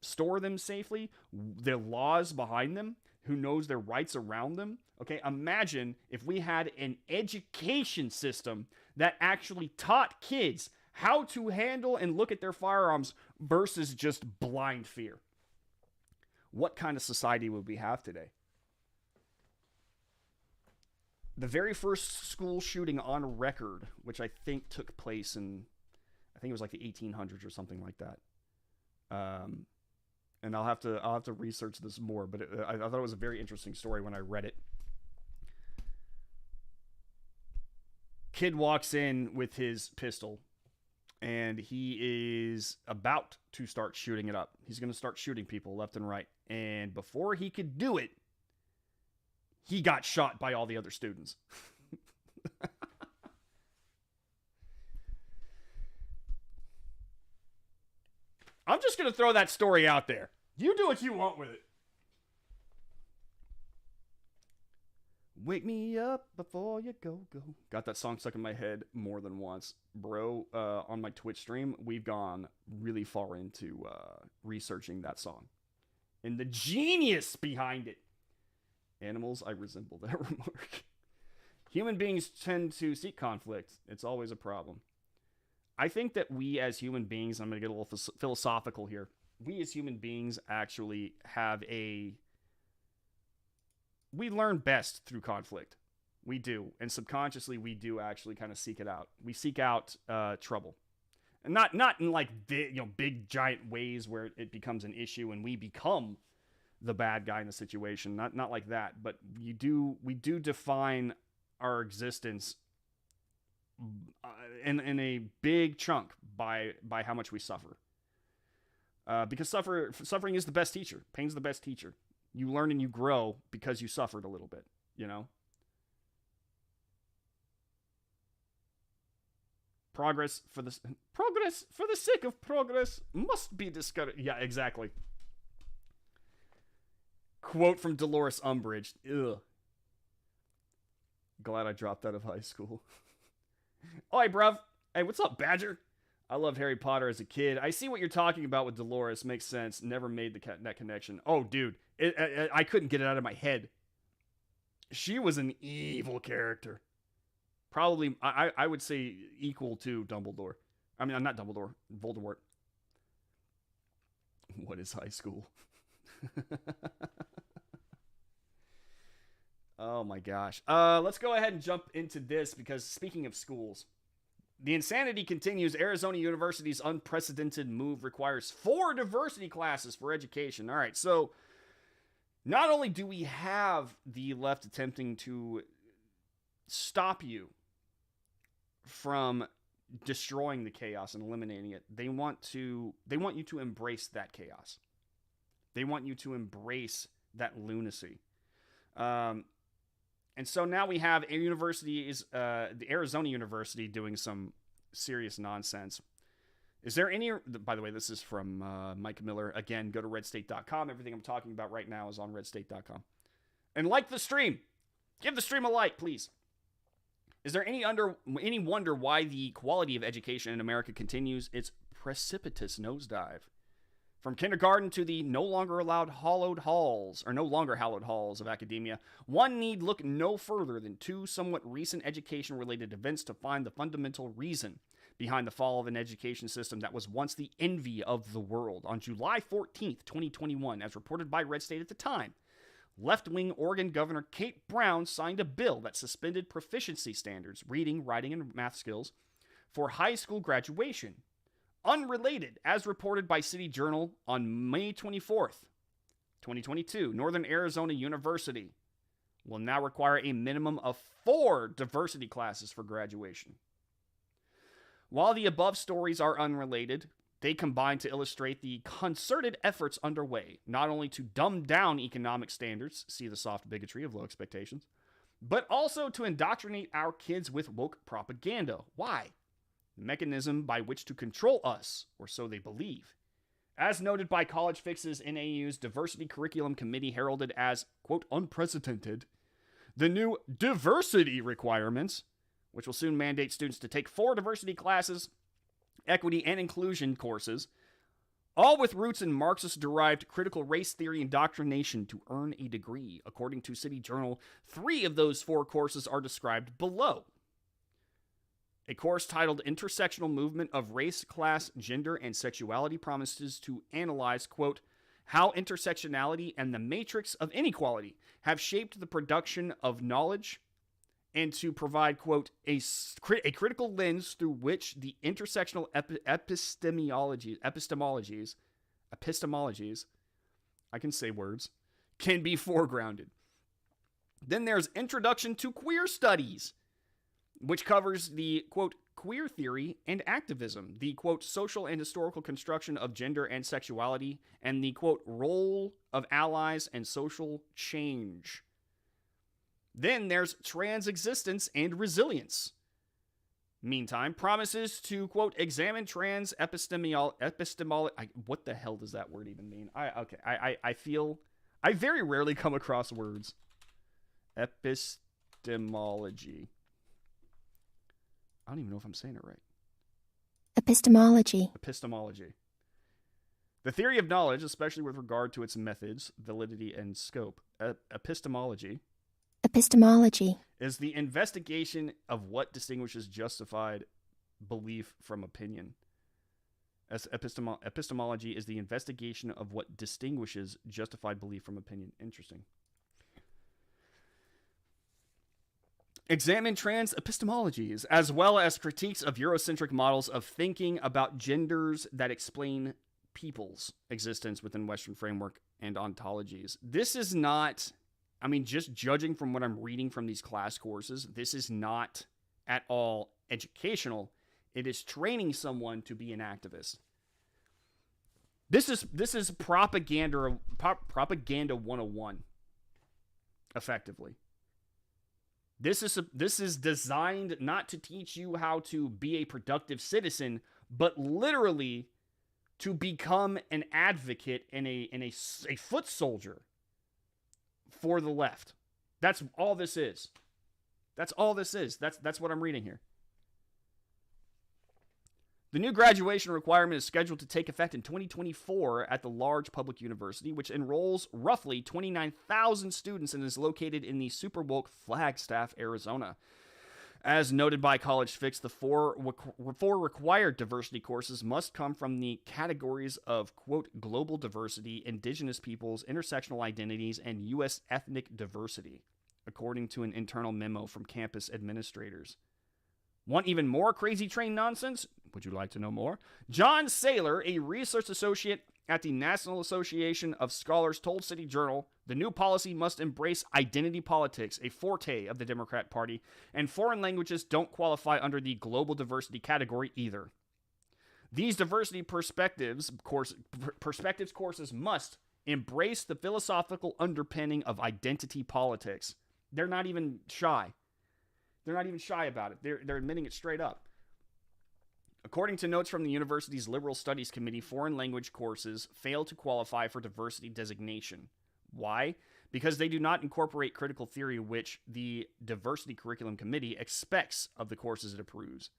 store them safely, their laws behind them, who knows their rights around them. Okay? Imagine if we had an education system that actually taught kids how to handle and look at their firearms versus just blind fear. What kind of society would we have today? The very first school shooting on record, which I think took place in, I think it was like the 1800s or something like that. And I'll have to research this more, but I thought it was a very interesting story when I read it. Kid walks in with his pistol, and he is about to start shooting it up. He's going to start shooting people left and right. And before he could do it, he got shot by all the other students. I'm just going to throw that story out there. You do what you want with it. Wake me up before you go. Got that song stuck in my head more than once. Bro, on my Twitch stream, we've gone really far into researching that song. And the genius behind it. Animals, I resemble that remark. Human beings tend to seek conflict. It's always a problem. I think that we as human beings, I'm going to get a little philosophical here. We as human beings actually we learn best through conflict. We do. And subconsciously, we do actually kind of seek it out. We seek out trouble. And not in like big giant ways where it becomes an issue and we become the bad guy in the situation. Not like that. But we do define our existence in a big chunk by how much we suffer. Because suffering is the best teacher. Pain's the best teacher. You learn and you grow because you suffered a little bit, Progress for the sake of progress must be discouraged. Yeah, exactly. Quote from Dolores Umbridge. Ugh. Glad I dropped out of high school. Oi, bruv. Hey, what's up, Badger? I loved Harry Potter as a kid. I see what you're talking about with Dolores. Makes sense. Never made that connection. Oh, dude. I couldn't get it out of my head. She was an evil character. Probably, I would say equal to Dumbledore. I mean, not Dumbledore. Voldemort. What is high school? Oh my gosh. Let's go ahead and jump into this because speaking of schools, the insanity continues. Arizona University's unprecedented move requires 4 diversity classes for education. All right, so not only do we have the left attempting to stop you from destroying the chaos and eliminating it, they want you to embrace that chaos. They want you to embrace that lunacy. And so now we have the Arizona University doing some serious nonsense. Is there any, by the way, this is from Mike Miller. Again, go to redstate.com. Everything I'm talking about right now is on redstate.com. And like the stream. Give the stream a like, please. Is there any wonder why the quality of education in America continues its precipitous nosedive? From kindergarten to the no longer hallowed halls of academia, one need look no further than two somewhat recent education-related events to find the fundamental reason behind the fall of an education system that was once the envy of the world. On July 14th, 2021, as reported by Red State at the time, left-wing Oregon Governor Kate Brown signed a bill that suspended proficiency standards, reading, writing, and math skills, for high school graduation. Unrelated, as reported by City Journal on May 24th, 2022, Northern Arizona University will now require a minimum of 4 diversity classes for graduation. While the above stories are unrelated, they combine to illustrate the concerted efforts underway, not only to dumb down economic standards, see the soft bigotry of low expectations, but also to indoctrinate our kids with woke propaganda. Why? The mechanism by which to control us, or so they believe. As noted by College Fix's NAU's Diversity Curriculum Committee, heralded as, quote, unprecedented, the new diversity requirements, which will soon mandate students to take 4 diversity classes, equity and inclusion courses, all with roots in Marxist-derived critical race theory indoctrination to earn a degree. According to City Journal, 3 of those 4 courses are described below. A course titled Intersectional Movement of Race, Class, Gender, and Sexuality promises to analyze, quote, how intersectionality and the matrix of inequality have shaped the production of knowledge, and to provide, quote, a critical lens through which the intersectional epistemologies, I can say words, can be foregrounded. Then there's Introduction to Queer Studies, which covers the, quote, queer theory and activism, the, quote, social and historical construction of gender and sexuality, and the, quote, role of allies and social change. Then there's Trans Existence and Resilience. Meantime, promises to, quote, examine trans epistemology. What the hell does that word even mean? I feel I very rarely come across words. Epistemology. I don't even know if I'm saying it right. Epistemology. The theory of knowledge, especially with regard to its methods, validity, and scope. Epistemology is the investigation of what distinguishes justified belief from opinion. As epistemology is the investigation of what distinguishes justified belief from opinion. Interesting. Examine trans epistemologies, as well as critiques of Eurocentric models of thinking about genders that explain people's existence within Western framework and ontologies. This is not, just judging from what I'm reading from these class courses, this is not at all educational. It is training someone to be an activist. This is propaganda 101, effectively. This is designed not to teach you how to be a productive citizen, but literally to become an advocate and a foot soldier for the left. That's all this is. That's all this is. That's what I'm reading here. The new graduation requirement is scheduled to take effect in 2024 at the large public university, which enrolls roughly 29,000 students and is located in the super woke Flagstaff, Arizona. As noted by College Fix, the four required diversity courses must come from the categories of, quote, global diversity, indigenous peoples, intersectional identities, and U.S. ethnic diversity, according to an internal memo from campus administrators. Want even more crazy train nonsense? Would you like to know more? John Saylor, a research associate at the National Association of Scholars, told City Journal the new policy must embrace identity politics, a forte of the Democrat Party, and foreign languages don't qualify under the global diversity category either. These diversity perspectives courses must embrace the philosophical underpinning of identity politics. They're not even shy. They're not even shy about it. They're admitting it straight up. According to notes from the university's Liberal Studies Committee, foreign language courses fail to qualify for diversity designation. Why? because they do not incorporate critical theory, which the Diversity Curriculum Committee expects of the courses it approves.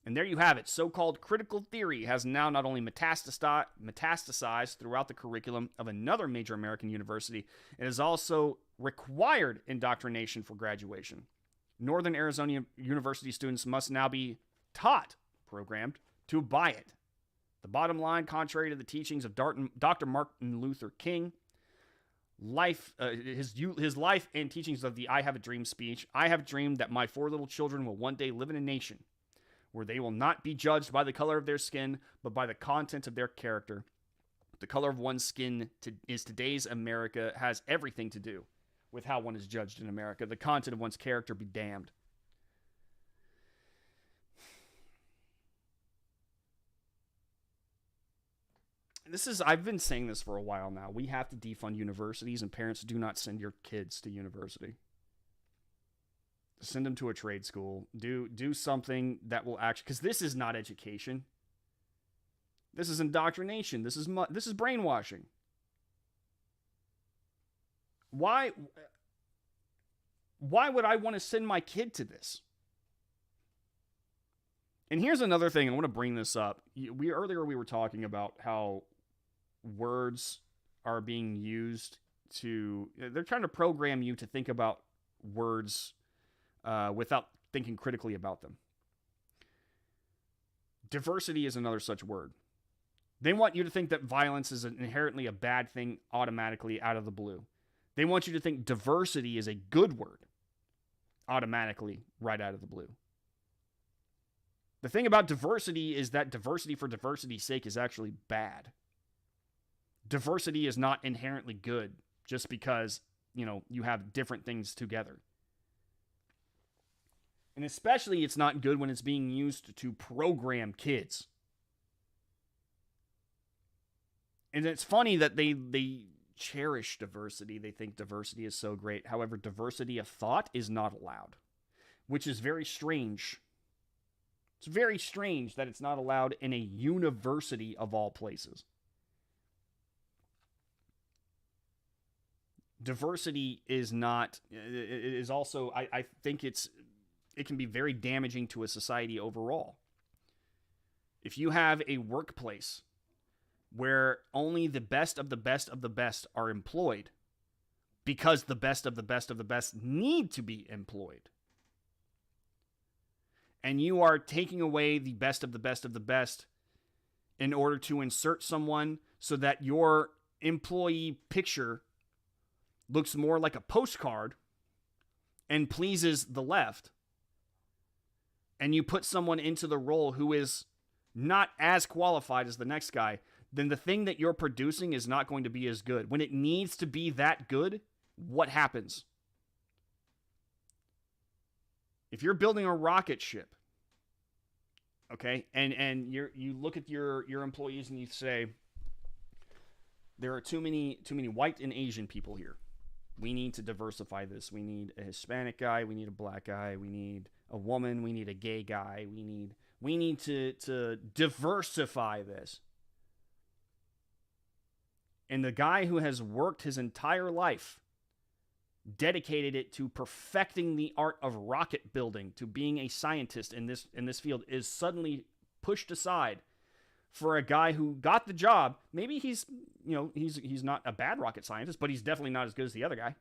And there you have it. So-called critical theory has now not only metastasized throughout the curriculum of another major American university, it is also required indoctrination for graduation. Northern Arizona University students must now be programmed to buy it. The bottom line, contrary to the teachings of Dr. Martin Luther King, his life and teachings of the I Have a Dream speech, I have dreamed that my 4 little children will one day live in a nation where they will not be judged by the color of their skin, but by the content of their character. The color of one's skin is today's America, has everything to do with how one is judged in America. The content of one's character be damned. I've been saying this for a while now. We have to defund universities, and parents, do not send your kids to university. Send them to a trade school. Do something that will actually, because this is not education. This is indoctrination. This is brainwashing. Why would I want to send my kid to this? And here's another thing. I want to bring this up. Earlier we were talking about how words are being used they're trying to program you to think about words without thinking critically about them. Diversity is another such word. They want you to think that violence is inherently a bad thing automatically out of the blue. They want you to think diversity is a good word automatically right out of the blue. The thing about diversity is that diversity for diversity's sake is actually bad. Diversity is not inherently good just because, you have different things together. And especially it's not good when it's being used to program kids. And it's funny that they cherish diversity. They think diversity is so great. However, diversity of thought is not allowed, which is very strange. It's very strange that it's not allowed in a university of all places. Diversity is not, it is also, I think it can be very damaging to a society overall. If you have a workplace where only the best of the best of the best are employed because the best of the best of the best need to be employed, and you are taking away the best of the best of the best in order to insert someone so that your employee picture looks more like a postcard and pleases the left, and you put someone into the role who is not as qualified as the next guy, then the thing that you're producing is not going to be as good. When it needs to be that good, what happens? If you're building a rocket ship, okay, and you look at your employees and you say, there are too many white and Asian people here. We need to diversify this. We need a Hispanic guy. We need a black guy. We need a woman. We need a gay guy. We need to diversify this. And the guy who has worked his entire life, dedicated it to perfecting the art of rocket building, to being a scientist in this field, is suddenly pushed aside for a guy who got the job. Maybe he's not a bad rocket scientist, but he's definitely not as good as the other guy.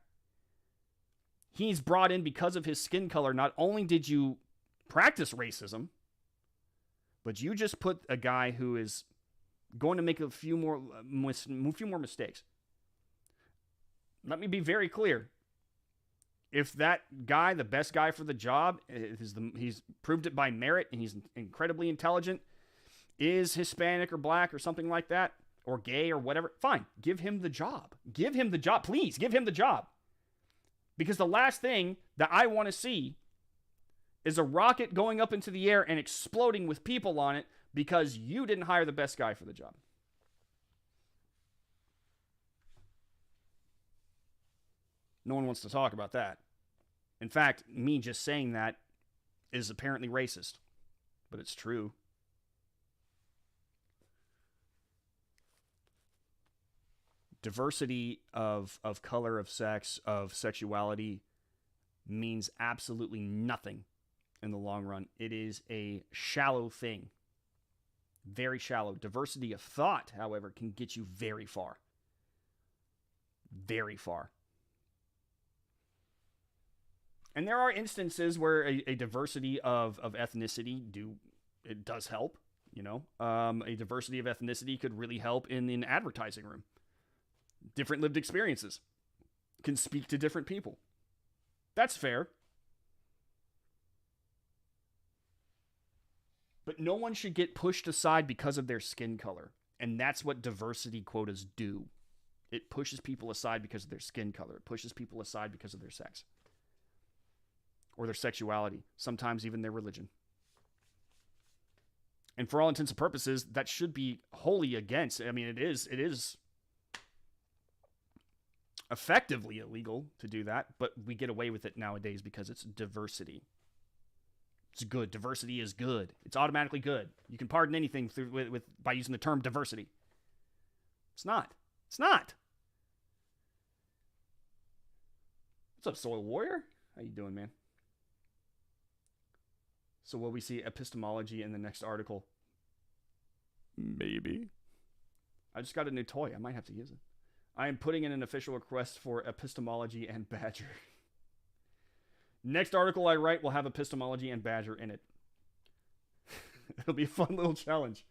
He's brought in because of his skin color. Not only did you practice racism, but you just put a guy who is going to make a few more mistakes. Let me be very clear. If that guy, the best guy for the job, he's proved it by merit and he's incredibly intelligent, is Hispanic or black or something like that, or gay or whatever, fine, give him the job. Give him the job. Please, give him the job. Because the last thing that I want to see is a rocket going up into the air and exploding with people on it because you didn't hire the best guy for the job. No one wants to talk about that. In fact, me just saying that is apparently racist, but it's true. Diversity of color, of sex, of sexuality means absolutely nothing in the long run. It is a shallow thing. Very shallow. Diversity of thought, however, can get you very far. Very far. And there are instances where a diversity of ethnicity it does help. You know, a diversity of ethnicity could really help in an advertising room. Different lived experiences can speak to different people. That's fair. But no one should get pushed aside because of their skin color. And that's what diversity quotas do. It pushes people aside because of their skin color. It pushes people aside because of their sex. Or their sexuality. Sometimes even their religion. And for all intents and purposes, that should be wholly against. I mean, it is effectively illegal to do that, but we get away with it nowadays because it's diversity. It's good. Diversity is good. It's automatically good. You can pardon anything by using the term diversity. It's not. It's not. What's up, Soil Warrior? How you doing, man? So will we see epistemology in the next article? Maybe. I just got a new toy. I might have to use it. I am putting in an official request for epistemology and Badger. Next article I write will have epistemology and Badger in it. It'll be a fun little challenge.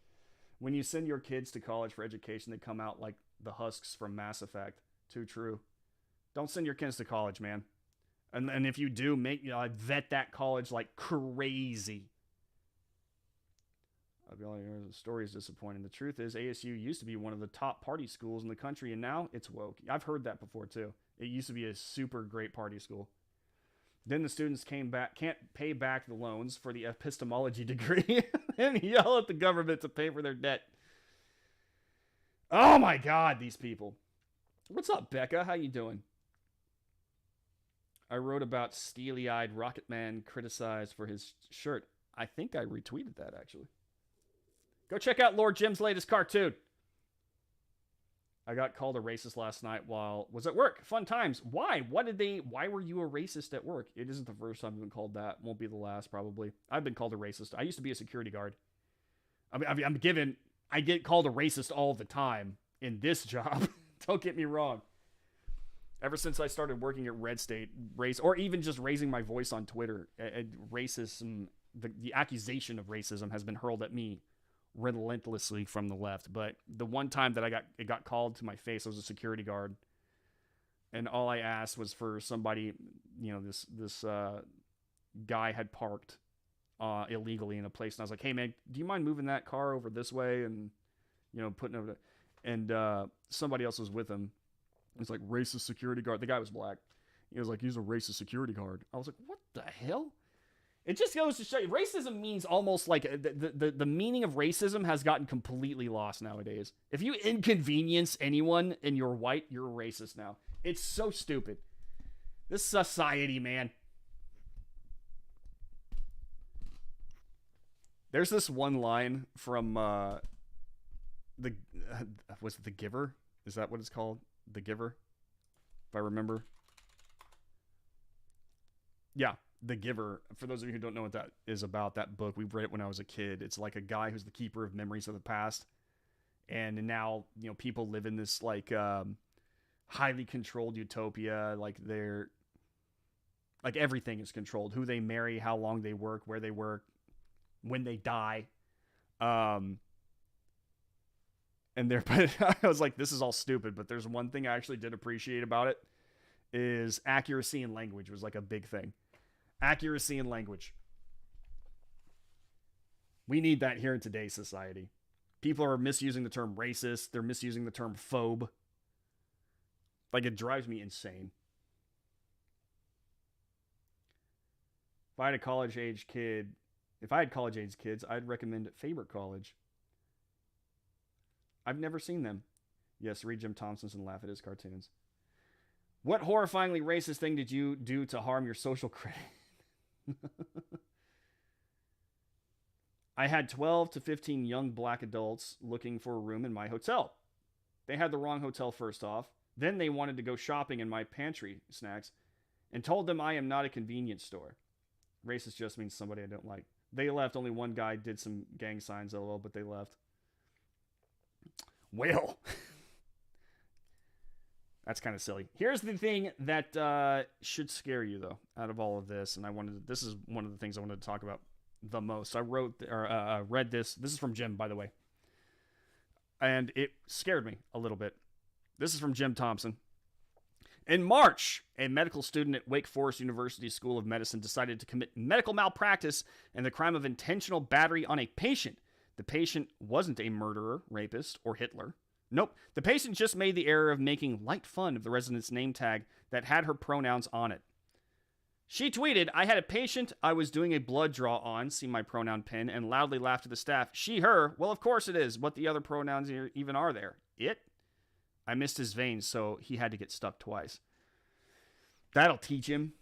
When you send your kids to college for education, they come out like the husks from Mass Effect. Too true. Don't send your kids to college, man. And if you do, vet that college like crazy. The story is disappointing. The truth is, ASU used to be one of the top party schools in the country, and now it's woke. I've heard that before, too. It used to be a super great party school. Then the students can't pay back the loans for the epistemology degree and yell at the government to pay for their debt. Oh, my God, these people. What's up, Becca? How you doing? I wrote about steely-eyed Rocket Man criticized for his shirt. I think I retweeted that, actually. Go check out Lord Jim's latest cartoon. I got called a racist last night while was at work. Fun times. Why? Why were you a racist at work? It isn't the first time I've been called that. Won't be the last, probably. I've been called a racist. I used to be a security guard. I get called a racist all the time in this job. Don't get me wrong. Ever since I started working at Red State, or even just raising my voice on Twitter, racism, the accusation of racism has been hurled at me relentlessly from the left. But the one time that it got called to my face, I was a security guard, and all I asked was for somebody, this guy had parked illegally in a place, and I was like, "Hey man, do you mind moving that car over this way?" And putting over, and somebody else was with him. He's like, racist security guard. The guy was black. He was like, he's a racist security guard. I was like, what the hell? It just goes to show you, racism means almost like the meaning of racism has gotten completely lost nowadays. If you inconvenience anyone and you're white, you're a racist now. It's so stupid. This society, man. There's this one line from was it The Giver? Is that what it's called? The Giver, if I remember. Yeah, The Giver. For those of you who don't know what that is about, that book, we read it when I was a kid. It's like a guy who's the keeper of memories of the past. And now, people live in this like highly controlled utopia. Like everything is controlled. Who they marry, how long they work, where they work, when they die. And I was like, this is all stupid, but there's one thing I actually did appreciate about it, is accuracy in language was like a big thing. Accuracy in language. We need that here in today's society. People are misusing the term racist. They're misusing the term phobe. Like, it drives me insane. If I had college-age kids, I'd recommend Faber College. I've never seen them. Yes, read Jim Thompson's and laugh at his cartoons. What horrifyingly racist thing did you do to harm your social credit? I had 12 to 15 young black adults looking for a room in my hotel. They had the wrong hotel first off. Then they wanted to go shopping in my pantry snacks and told them I am not a convenience store. Racist just means somebody I don't like. They left. Only one guy did some gang signs, lol, but they left. Well, that's kind of silly. Here's the thing that should scare you, though, out of all of this, and this is one of the things I wanted to talk about the most. I read this. This is from Jim, by the way, and it scared me a little bit. This is from Jim Thompson. In March, a medical student at Wake Forest University School of Medicine decided to commit medical malpractice and the crime of intentional battery on a patient. The patient wasn't a murderer, rapist, or Hitler. Nope, the patient just made the error of making light fun of the resident's name tag that had her pronouns on it. She tweeted, I had a patient I was doing a blood draw on, see my pronoun pin, and loudly laughed to the staff. She, her, well, of course it is. What the other pronouns even are there? It? I missed his veins, so he had to get stuck twice. That'll teach him.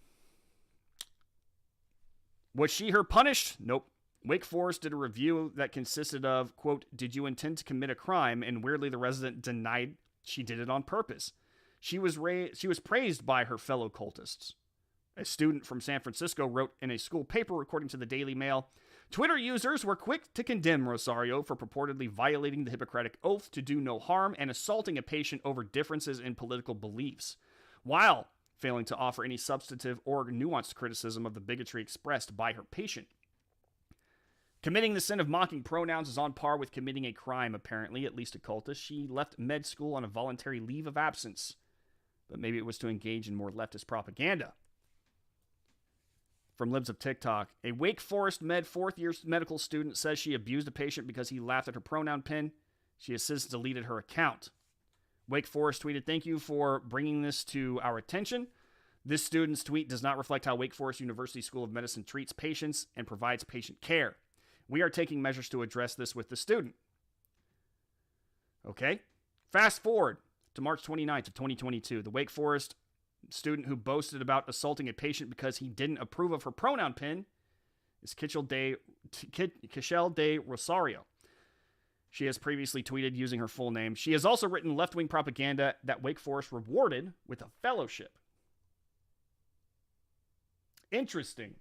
Was she, her punished? Nope. Wake Forest did a review that consisted of, quote, did you intend to commit a crime? And weirdly, the resident denied she did it on purpose. She was praised by her fellow cultists. A student from San Francisco wrote in a school paper, according to the Daily Mail, Twitter users were quick to condemn Rosario for purportedly violating the Hippocratic Oath to do no harm and assaulting a patient over differences in political beliefs, while failing to offer any substantive or nuanced criticism of the bigotry expressed by her patient. Committing the sin of mocking pronouns is on par with committing a crime, apparently, at least a cultist. She left med school on a voluntary leave of absence, but maybe it was to engage in more leftist propaganda. From Libs of TikTok, a Wake Forest Med fourth-year medical student says she abused a patient because he laughed at her pronoun pin. She has since deleted her account. Wake Forest tweeted, thank you for bringing this to our attention. This student's tweet does not reflect how Wake Forest University School of Medicine treats patients and provides patient care. We are taking measures to address this with the student. Okay. Fast forward to March 29th of 2022. The Wake Forest student who boasted about assaulting a patient because he didn't approve of her pronoun pin is Kichel de Rosario. She has previously tweeted using her full name. She has also written left-wing propaganda that Wake Forest rewarded with a fellowship. Interesting.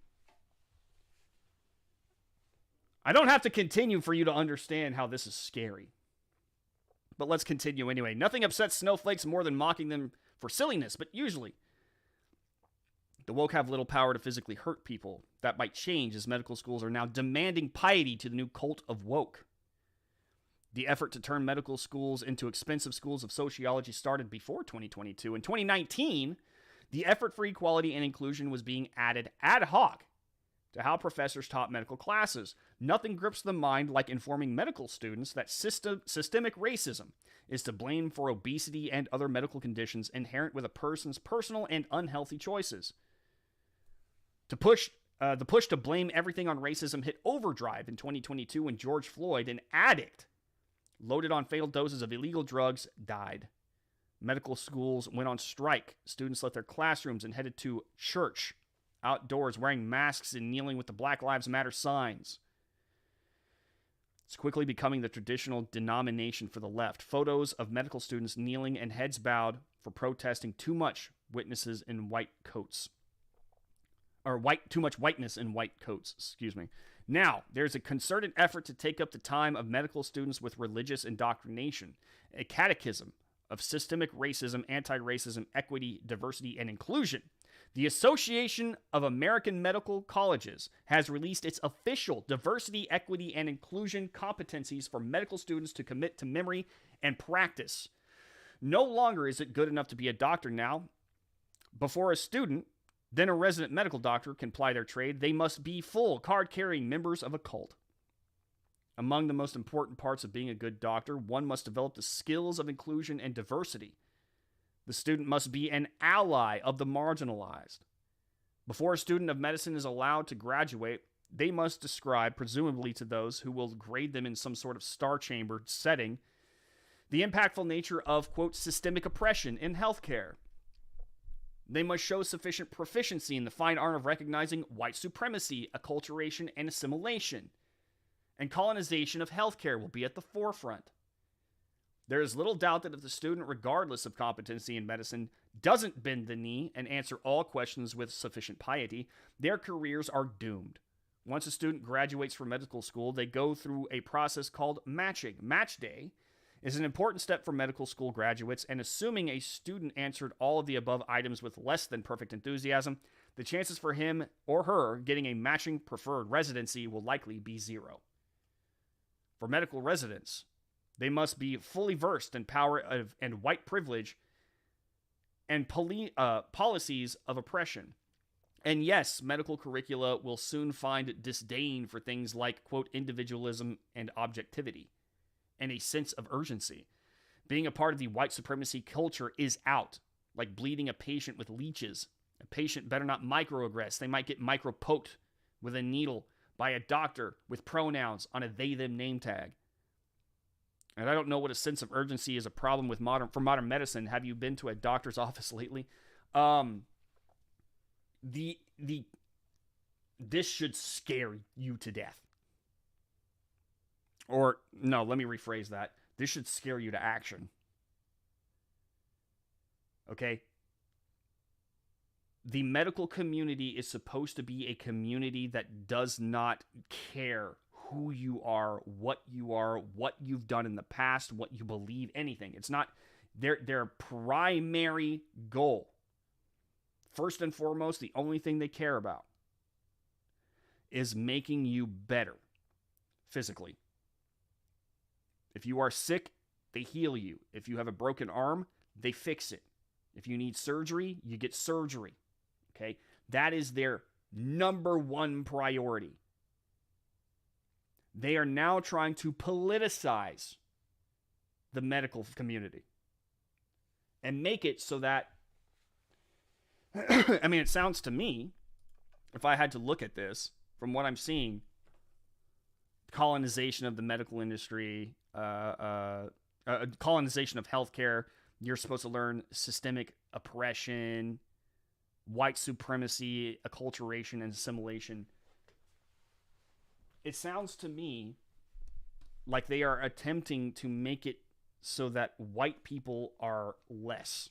I don't have to continue for you to understand how this is scary. But let's continue anyway. Nothing upsets snowflakes more than mocking them for silliness, but usually the woke have little power to physically hurt people. That might change as medical schools are now demanding piety to the new cult of woke. The effort to turn medical schools into expensive schools of sociology started before 2022. In 2019, the effort for equality and inclusion was being added ad hoc to how professors taught medical classes. Nothing grips the mind like informing medical students that systemic racism is to blame for obesity and other medical conditions inherent with a person's personal and unhealthy choices. The push to blame everything on racism hit overdrive in 2022 when George Floyd, an addict loaded on fatal doses of illegal drugs, died. Medical schools went on strike. Students left their classrooms and headed to church outdoors wearing masks and kneeling with the Black Lives Matter signs. It's quickly becoming the traditional denomination for the left. Photos of medical students kneeling and heads bowed for protesting too much witnesses in white coats. Too much whiteness in white coats, excuse me. Now, there's a concerted effort to take up the time of medical students with religious indoctrination, a catechism of systemic racism, anti-racism, equity, diversity, and inclusion. The Association of American Medical Colleges has released its official diversity, equity, and inclusion competencies for medical students to commit to memory and practice. No longer is it good enough to be a doctor now. Before a student, then a resident medical doctor, can ply their trade, they must be full card-carrying members of a cult. Among the most important parts of being a good doctor, one must develop the skills of inclusion and diversity. The student must be an ally of the marginalized. Before a student of medicine is allowed to graduate, they must describe, presumably to those who will grade them in some sort of star chamber setting, the impactful nature of, quote, systemic oppression in healthcare. They must show sufficient proficiency in the fine art of recognizing white supremacy, acculturation, and assimilation. And colonization of healthcare will be at the forefront. There is little doubt that if the student, regardless of competency in medicine, doesn't bend the knee and answer all questions with sufficient piety, their careers are doomed. Once a student graduates from medical school, they go through a process called matching. Match day is an important step for medical school graduates, and assuming a student answered all of the above items with less than perfect enthusiasm, the chances for him or her getting a matching preferred residency will likely be zero. For medical residents, they must be fully versed in power and white privilege and policies of oppression. And yes, medical curricula will soon find disdain for things like, quote, individualism and objectivity, and a sense of urgency. Being a part of the white supremacy culture is out, like bleeding a patient with leeches. A patient better not microaggress. They might get micro-poked with a needle by a doctor with pronouns on a they-them name tag. And I don't know what a sense of urgency is a problem with modern medicine. Have you been to a doctor's office lately? This should scare you to death. Or, no, let me rephrase that. This should scare you to action. Okay? The medical community is supposed to be a community that does not care who you are, what you've done in the past, what you believe, anything. It's not their primary goal. First and foremost, the only thing they care about is making you better physically. If you are sick, they heal you. If you have a broken arm, they fix it. If you need surgery, you get surgery. Okay? That is their number one priority. They are now trying to politicize the medical community and make it so that, I mean, it sounds to me, if I had to look at this, from what I'm seeing, colonization of the medical industry, colonization of healthcare, you're supposed to learn systemic oppression, white supremacy, acculturation, and assimilation. It sounds to me like they are attempting to make it so that white people are less.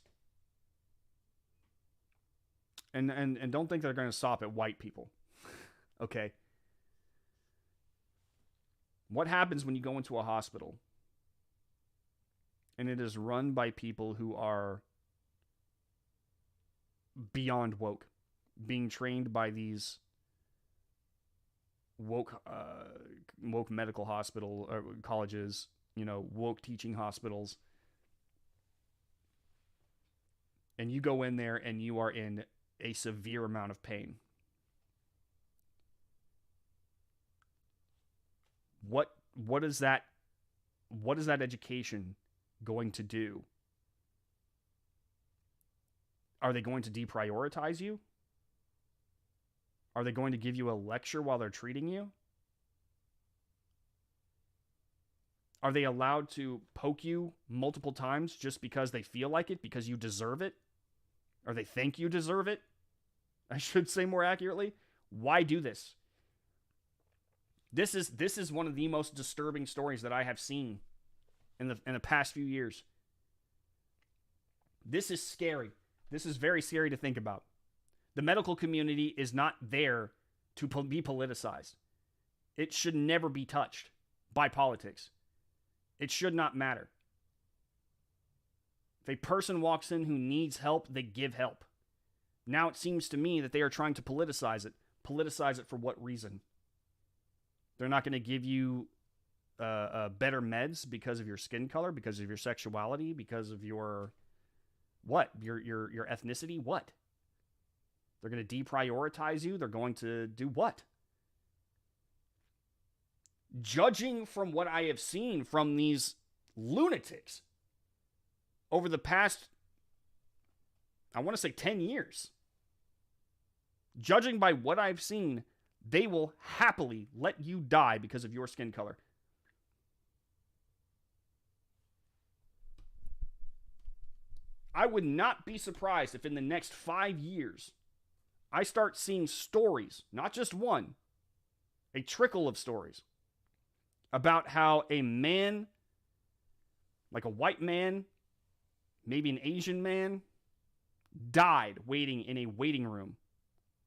And don't think they're going to stop at white people. Okay? What happens when you go into a hospital and it is run by people who are beyond woke, being trained by these woke medical hospital colleges, woke teaching hospitals, and you go in there and you are in a severe amount of pain. What is that education going to do? Are they going to deprioritize you? Are they going to give you a lecture while they're treating you? Are they allowed to poke you multiple times just because they feel like it, because you deserve it? Or they think you deserve it? I should say more accurately. Why do this? This is one of the most disturbing stories that I have seen in the past few years. This is scary. This is very scary to think about. The medical community is not there to be politicized. It should never be touched by politics. It should not matter. If a person walks in who needs help, they give help. Now it seems to me that they are trying to politicize it. Politicize it for what reason? They're not going to give you better meds because of your skin color, because of your sexuality, because of your what? Your ethnicity? What? They're going to deprioritize you. They're going to do what? Judging from what I have seen from these lunatics over the past, I want to say 10 years, judging by what I've seen, they will happily let you die because of your skin color. I would not be surprised if in the next 5 years, I start seeing stories, not just one, a trickle of stories, about how a man like a white man, maybe an Asian man, died waiting in a waiting room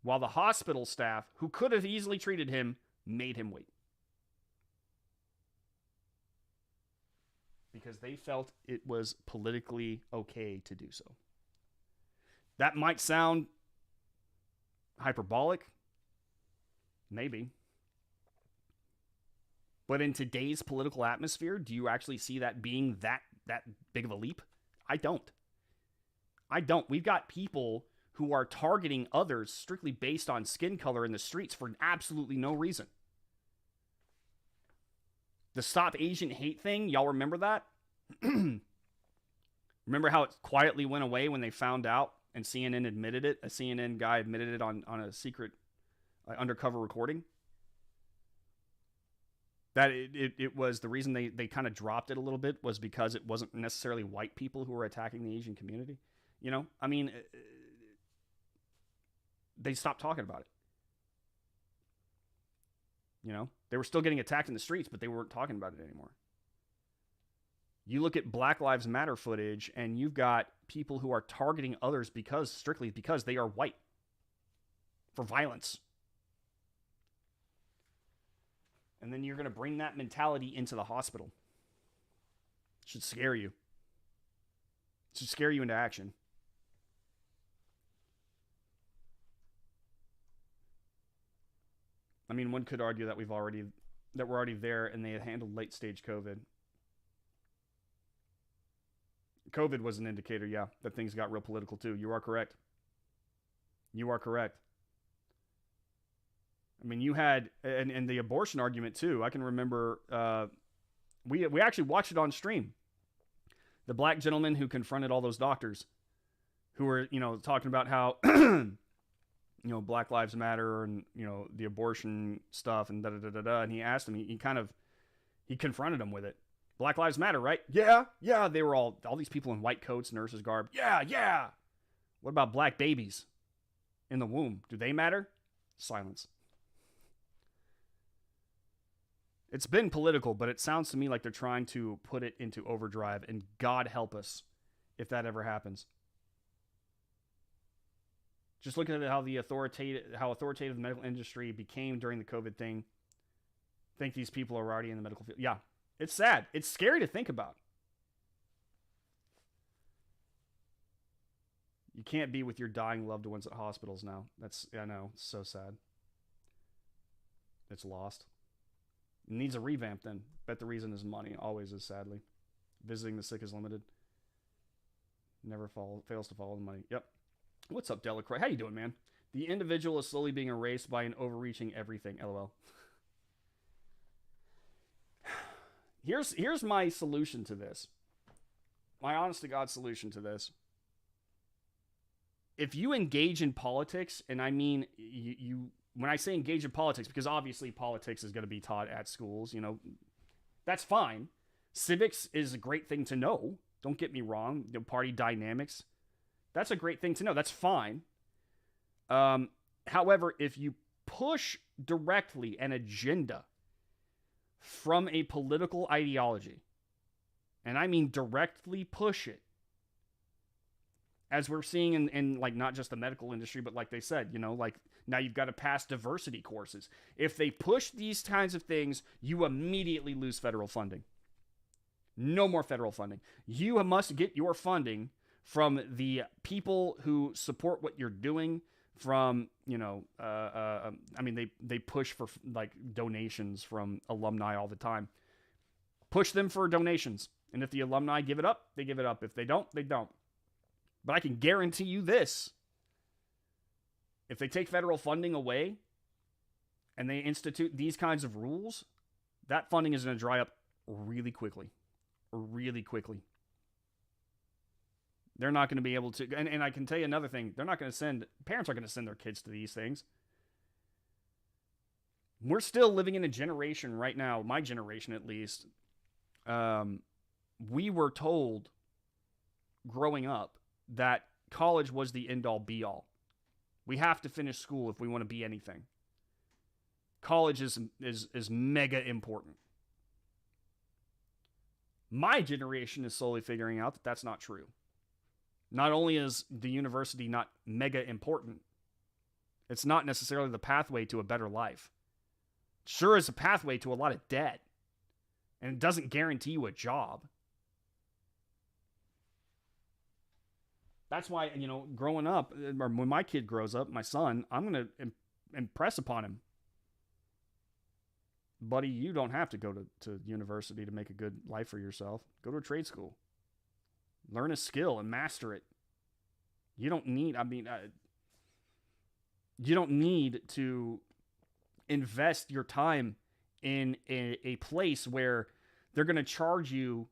while the hospital staff, who could have easily treated him, made him wait. Because they felt it was politically okay to do so. That might sound hyperbolic. Maybe. But in today's political atmosphere, do you actually see that being that big of a leap? I don't. We've got people who are targeting others strictly based on skin color in the streets for absolutely no reason. The Stop Asian Hate thing, y'all remember that? Remember how it quietly went away when they found out and CNN admitted it? A CNN guy admitted it on a secret undercover recording. That it was the reason they kind of dropped it a little bit was because it wasn't necessarily white people who were attacking the Asian community. You know, I mean, they stopped talking about it. You know, they were still getting attacked in the streets, but they weren't talking about it anymore. You look at Black Lives Matter footage, and you've got people who are targeting others strictly because they are white for violence. And then you're going to bring that mentality into the hospital. It should scare you. It should scare you into action. I mean, one could argue that we're already there and they had handled late stage COVID. COVID was an indicator, yeah, that things got real political too. You are correct. I mean, you had, and the abortion argument too. I can remember, we actually watched it on stream. The black gentleman who confronted all those doctors who were, talking about how, Black Lives Matter and, the abortion stuff and da-da-da-da-da. And he asked him, he confronted him with it. Black Lives Matter, right? Yeah. They were all these people in white coats, nurses' garb. Yeah. What about black babies in the womb? Do they matter? Silence. It's been political, but it sounds to me like they're trying to put it into overdrive, and God help us if that ever happens. Just looking at how authoritative the medical industry became during the COVID thing. I think these people are already in the medical field. Yeah, it's sad. It's scary to think about. You can't be with your dying loved ones at hospitals now. I know, it's so sad. It's lost. It needs a revamp then. Bet the reason is money. Always is, sadly. Visiting the sick is limited. Never fails to follow the money. Yep. What's up, Delacroix? How you doing, man? The individual is slowly being erased by an overreaching everything. LOL. Here's my solution to this. My honest to God solution to this. If you engage in politics, and I mean you when I say engage in politics, because obviously politics is going to be taught at schools, that's fine. Civics is a great thing to know. Don't get me wrong. Party dynamics, that's a great thing to know. That's fine. However, if you push directly an agenda from a political ideology, and I mean directly push it, as we're seeing in like not just the medical industry, but like they said, like now you've got to pass diversity courses. If they push these kinds of things, you immediately lose federal funding. No more federal funding. You must get your funding from the people who support what you're doing, from, I mean, they push for like donations from alumni all the time. Push them for donations. And if the alumni give it up, they give it up. If they don't, they don't. But I can guarantee you this. If they take federal funding away and they institute these kinds of rules, that funding is going to dry up really quickly. Really quickly. They're not going to be able to, and I can tell you another thing, parents aren't going to send their kids to these things. We're still living in a generation right now, my generation at least, we were told growing up that college was the end-all be-all. We have to finish school if we want to be anything. College is mega important. My generation is slowly figuring out that that's not true. Not only is the university not mega important, it's not necessarily the pathway to a better life. Sure is a pathway to a lot of debt, and it doesn't guarantee you a job. That's why, growing up, or when my kid grows up, my son, I'm going to impress upon him. Buddy, you don't have to go to university to make a good life for yourself. Go to a trade school. Learn a skill and master it. You don't need, you don't need to invest your time in a place where they're going to charge you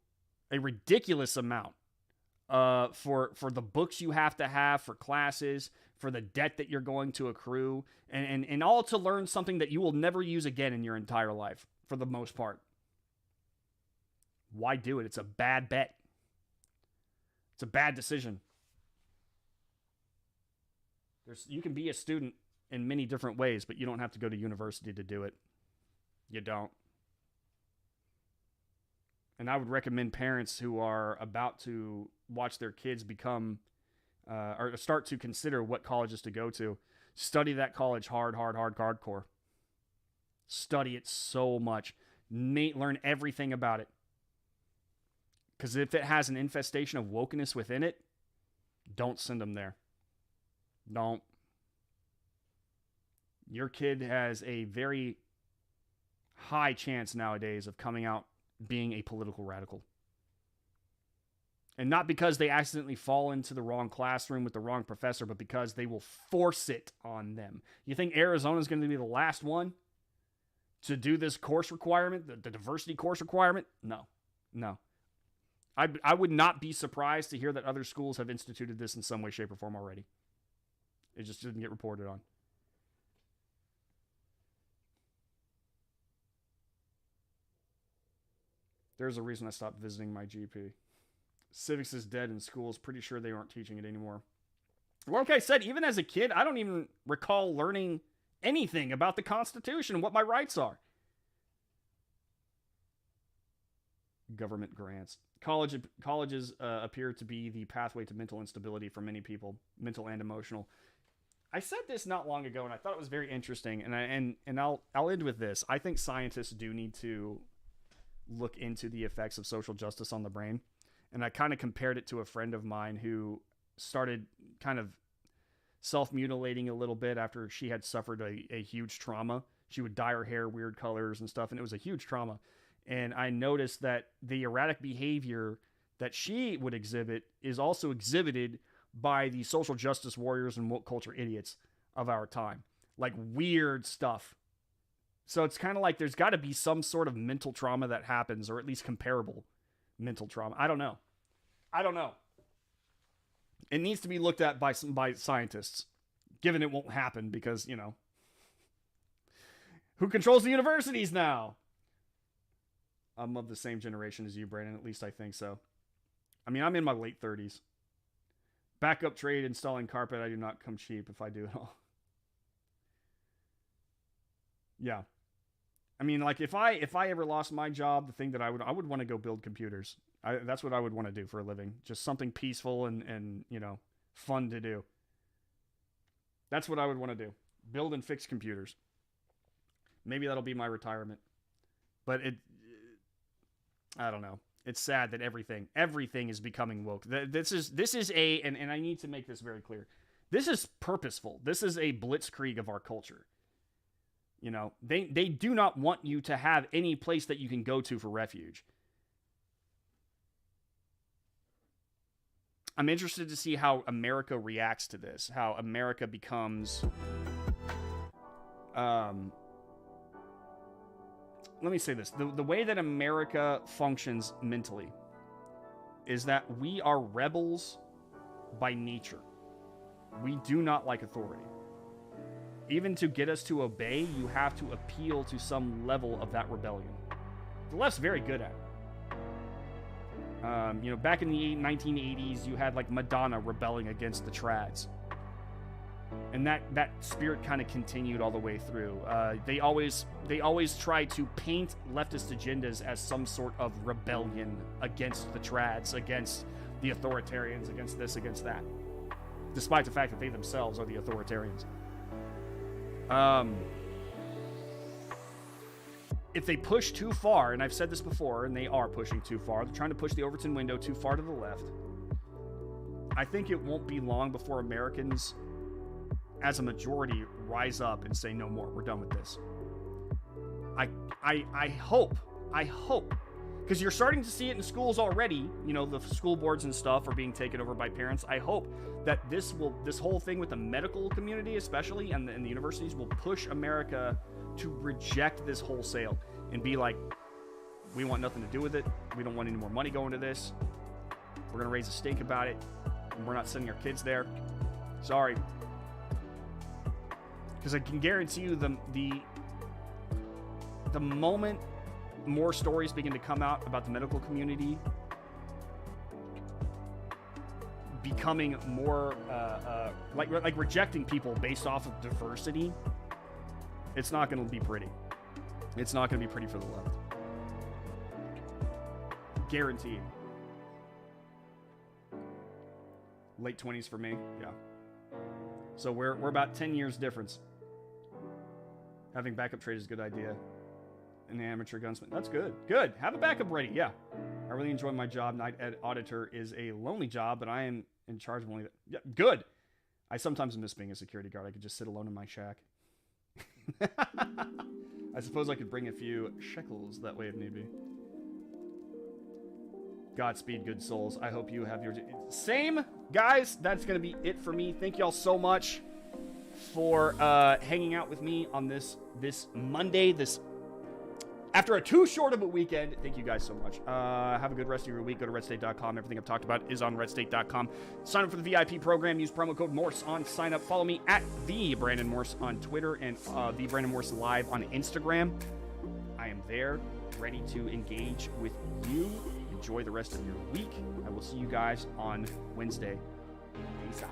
a ridiculous amount for the books you have to have, for classes, for the debt that you're going to accrue, and all to learn something that you will never use again in your entire life, for the most part. Why do it? It's a bad bet. It's a bad decision. You can be a student in many different ways, but you don't have to go to university to do it. You don't. And I would recommend parents who are about to watch their kids become, or start to consider what colleges to go to, study that college hardcore. Study it so much. Learn everything about it. Because if it has an infestation of wokeness within it, don't send them there. Don't. Your kid has a very high chance nowadays of coming out being a political radical. And not because they accidentally fall into the wrong classroom with the wrong professor, but because they will force it on them. You think Arizona is going to be the last one to do this course requirement, the diversity course requirement? No. I would not be surprised to hear that other schools have instituted this in some way, shape, or form already. It just didn't get reported on. There's a reason I stopped visiting my GP. Civics is dead in schools. Pretty sure they aren't teaching it anymore. Well, like I said, even as a kid, I don't even recall learning anything about the Constitution and what my rights are. Government grants. Colleges appear to be the pathway to mental instability for many people, mental and emotional. I said this not long ago, and I thought it was very interesting. And I'll end with this. I think scientists do need to look into the effects of social justice on the brain. And I kind of compared it to a friend of mine who started kind of self-mutilating a little bit after she had suffered a huge trauma. She would dye her hair weird colors and stuff, and it was a huge trauma. And I noticed that the erratic behavior that she would exhibit is also exhibited by the social justice warriors and woke culture idiots of our time. Like weird stuff. So it's kind of like there's got to be some sort of mental trauma that happens, or at least comparable mental trauma. I don't know. It needs to be looked at by scientists, given it won't happen because, who controls the universities now? I'm of the same generation as you, Brandon. At least I think so. I mean, I'm in my late 30s. Backup trade, installing carpet, I do not come cheap if I do it all. Yeah. I mean, like if I ever lost my job, the thing that I would want to go build computers. That's what I would want to do for a living. Just something peaceful and fun to do. That's what I would want to do. Build and fix computers. Maybe that'll be my retirement. But I don't know. It's sad that everything is becoming woke. This is and I need to make this very clear. This is purposeful. This is a blitzkrieg of our culture. They do not want you to have any place that you can go to for refuge. I'm interested to see how America reacts to this, how America becomes, let me say this. The way that America functions mentally is that we are rebels by nature. We do not like authority. Even to get us to obey, you have to appeal to some level of that rebellion. The left's very good at it. Back in the 1980s, you had like Madonna rebelling against the trads. And that spirit kind of continued all the way through. They always try to paint leftist agendas as some sort of rebellion against the trads, against the authoritarians, against this, against that, despite the fact that they themselves are the authoritarians. If they push too far, and I've said this before, and they are pushing too far, they're trying to push the Overton window too far to the left, I think it won't be long before Americans, as a majority, rise up and say, no more, we're done with this. I hope, because you're starting to see it in schools already, you know, the school boards and stuff are being taken over by parents. I hope that this whole thing with the medical community especially, and the universities will push America to reject this wholesale and be like, we want nothing to do with it. We don't want any more money going to this. We're going to raise a stake about it. And we're not sending our kids there. Sorry. Because I can guarantee you the moment more stories begin to come out about the medical community becoming more like rejecting people based off of diversity, it's not going to be pretty. It's not going to be pretty for the left. Guaranteed. Late 20s for me, yeah. So we're about 10 years difference. Having backup trade is a good idea. An amateur gunsmith, that's good. Good. Have a backup ready. Yeah. I really enjoy my job. Night auditor is a lonely job, but I am in charge of only. Yeah, good. I sometimes miss being a security guard. I could just sit alone in my shack. I suppose I could bring a few shekels that way if need be. Godspeed, good souls. I hope you have your... Same, guys. That's going to be it for me. Thank y'all so much for hanging out with me on this Monday, after a too short of a weekend. Thank you guys so much. Have a good rest of your week. Go to redstate.com. Everything I've talked about is on redstate.com. Sign up for the VIP program. Use promo code Morse on sign up. Follow me at the Brandon Morse on Twitter and the Brandon Morse Live on Instagram. I am there, ready to engage with you. Enjoy the rest of your week. I will see you guys on Wednesday. Peace out.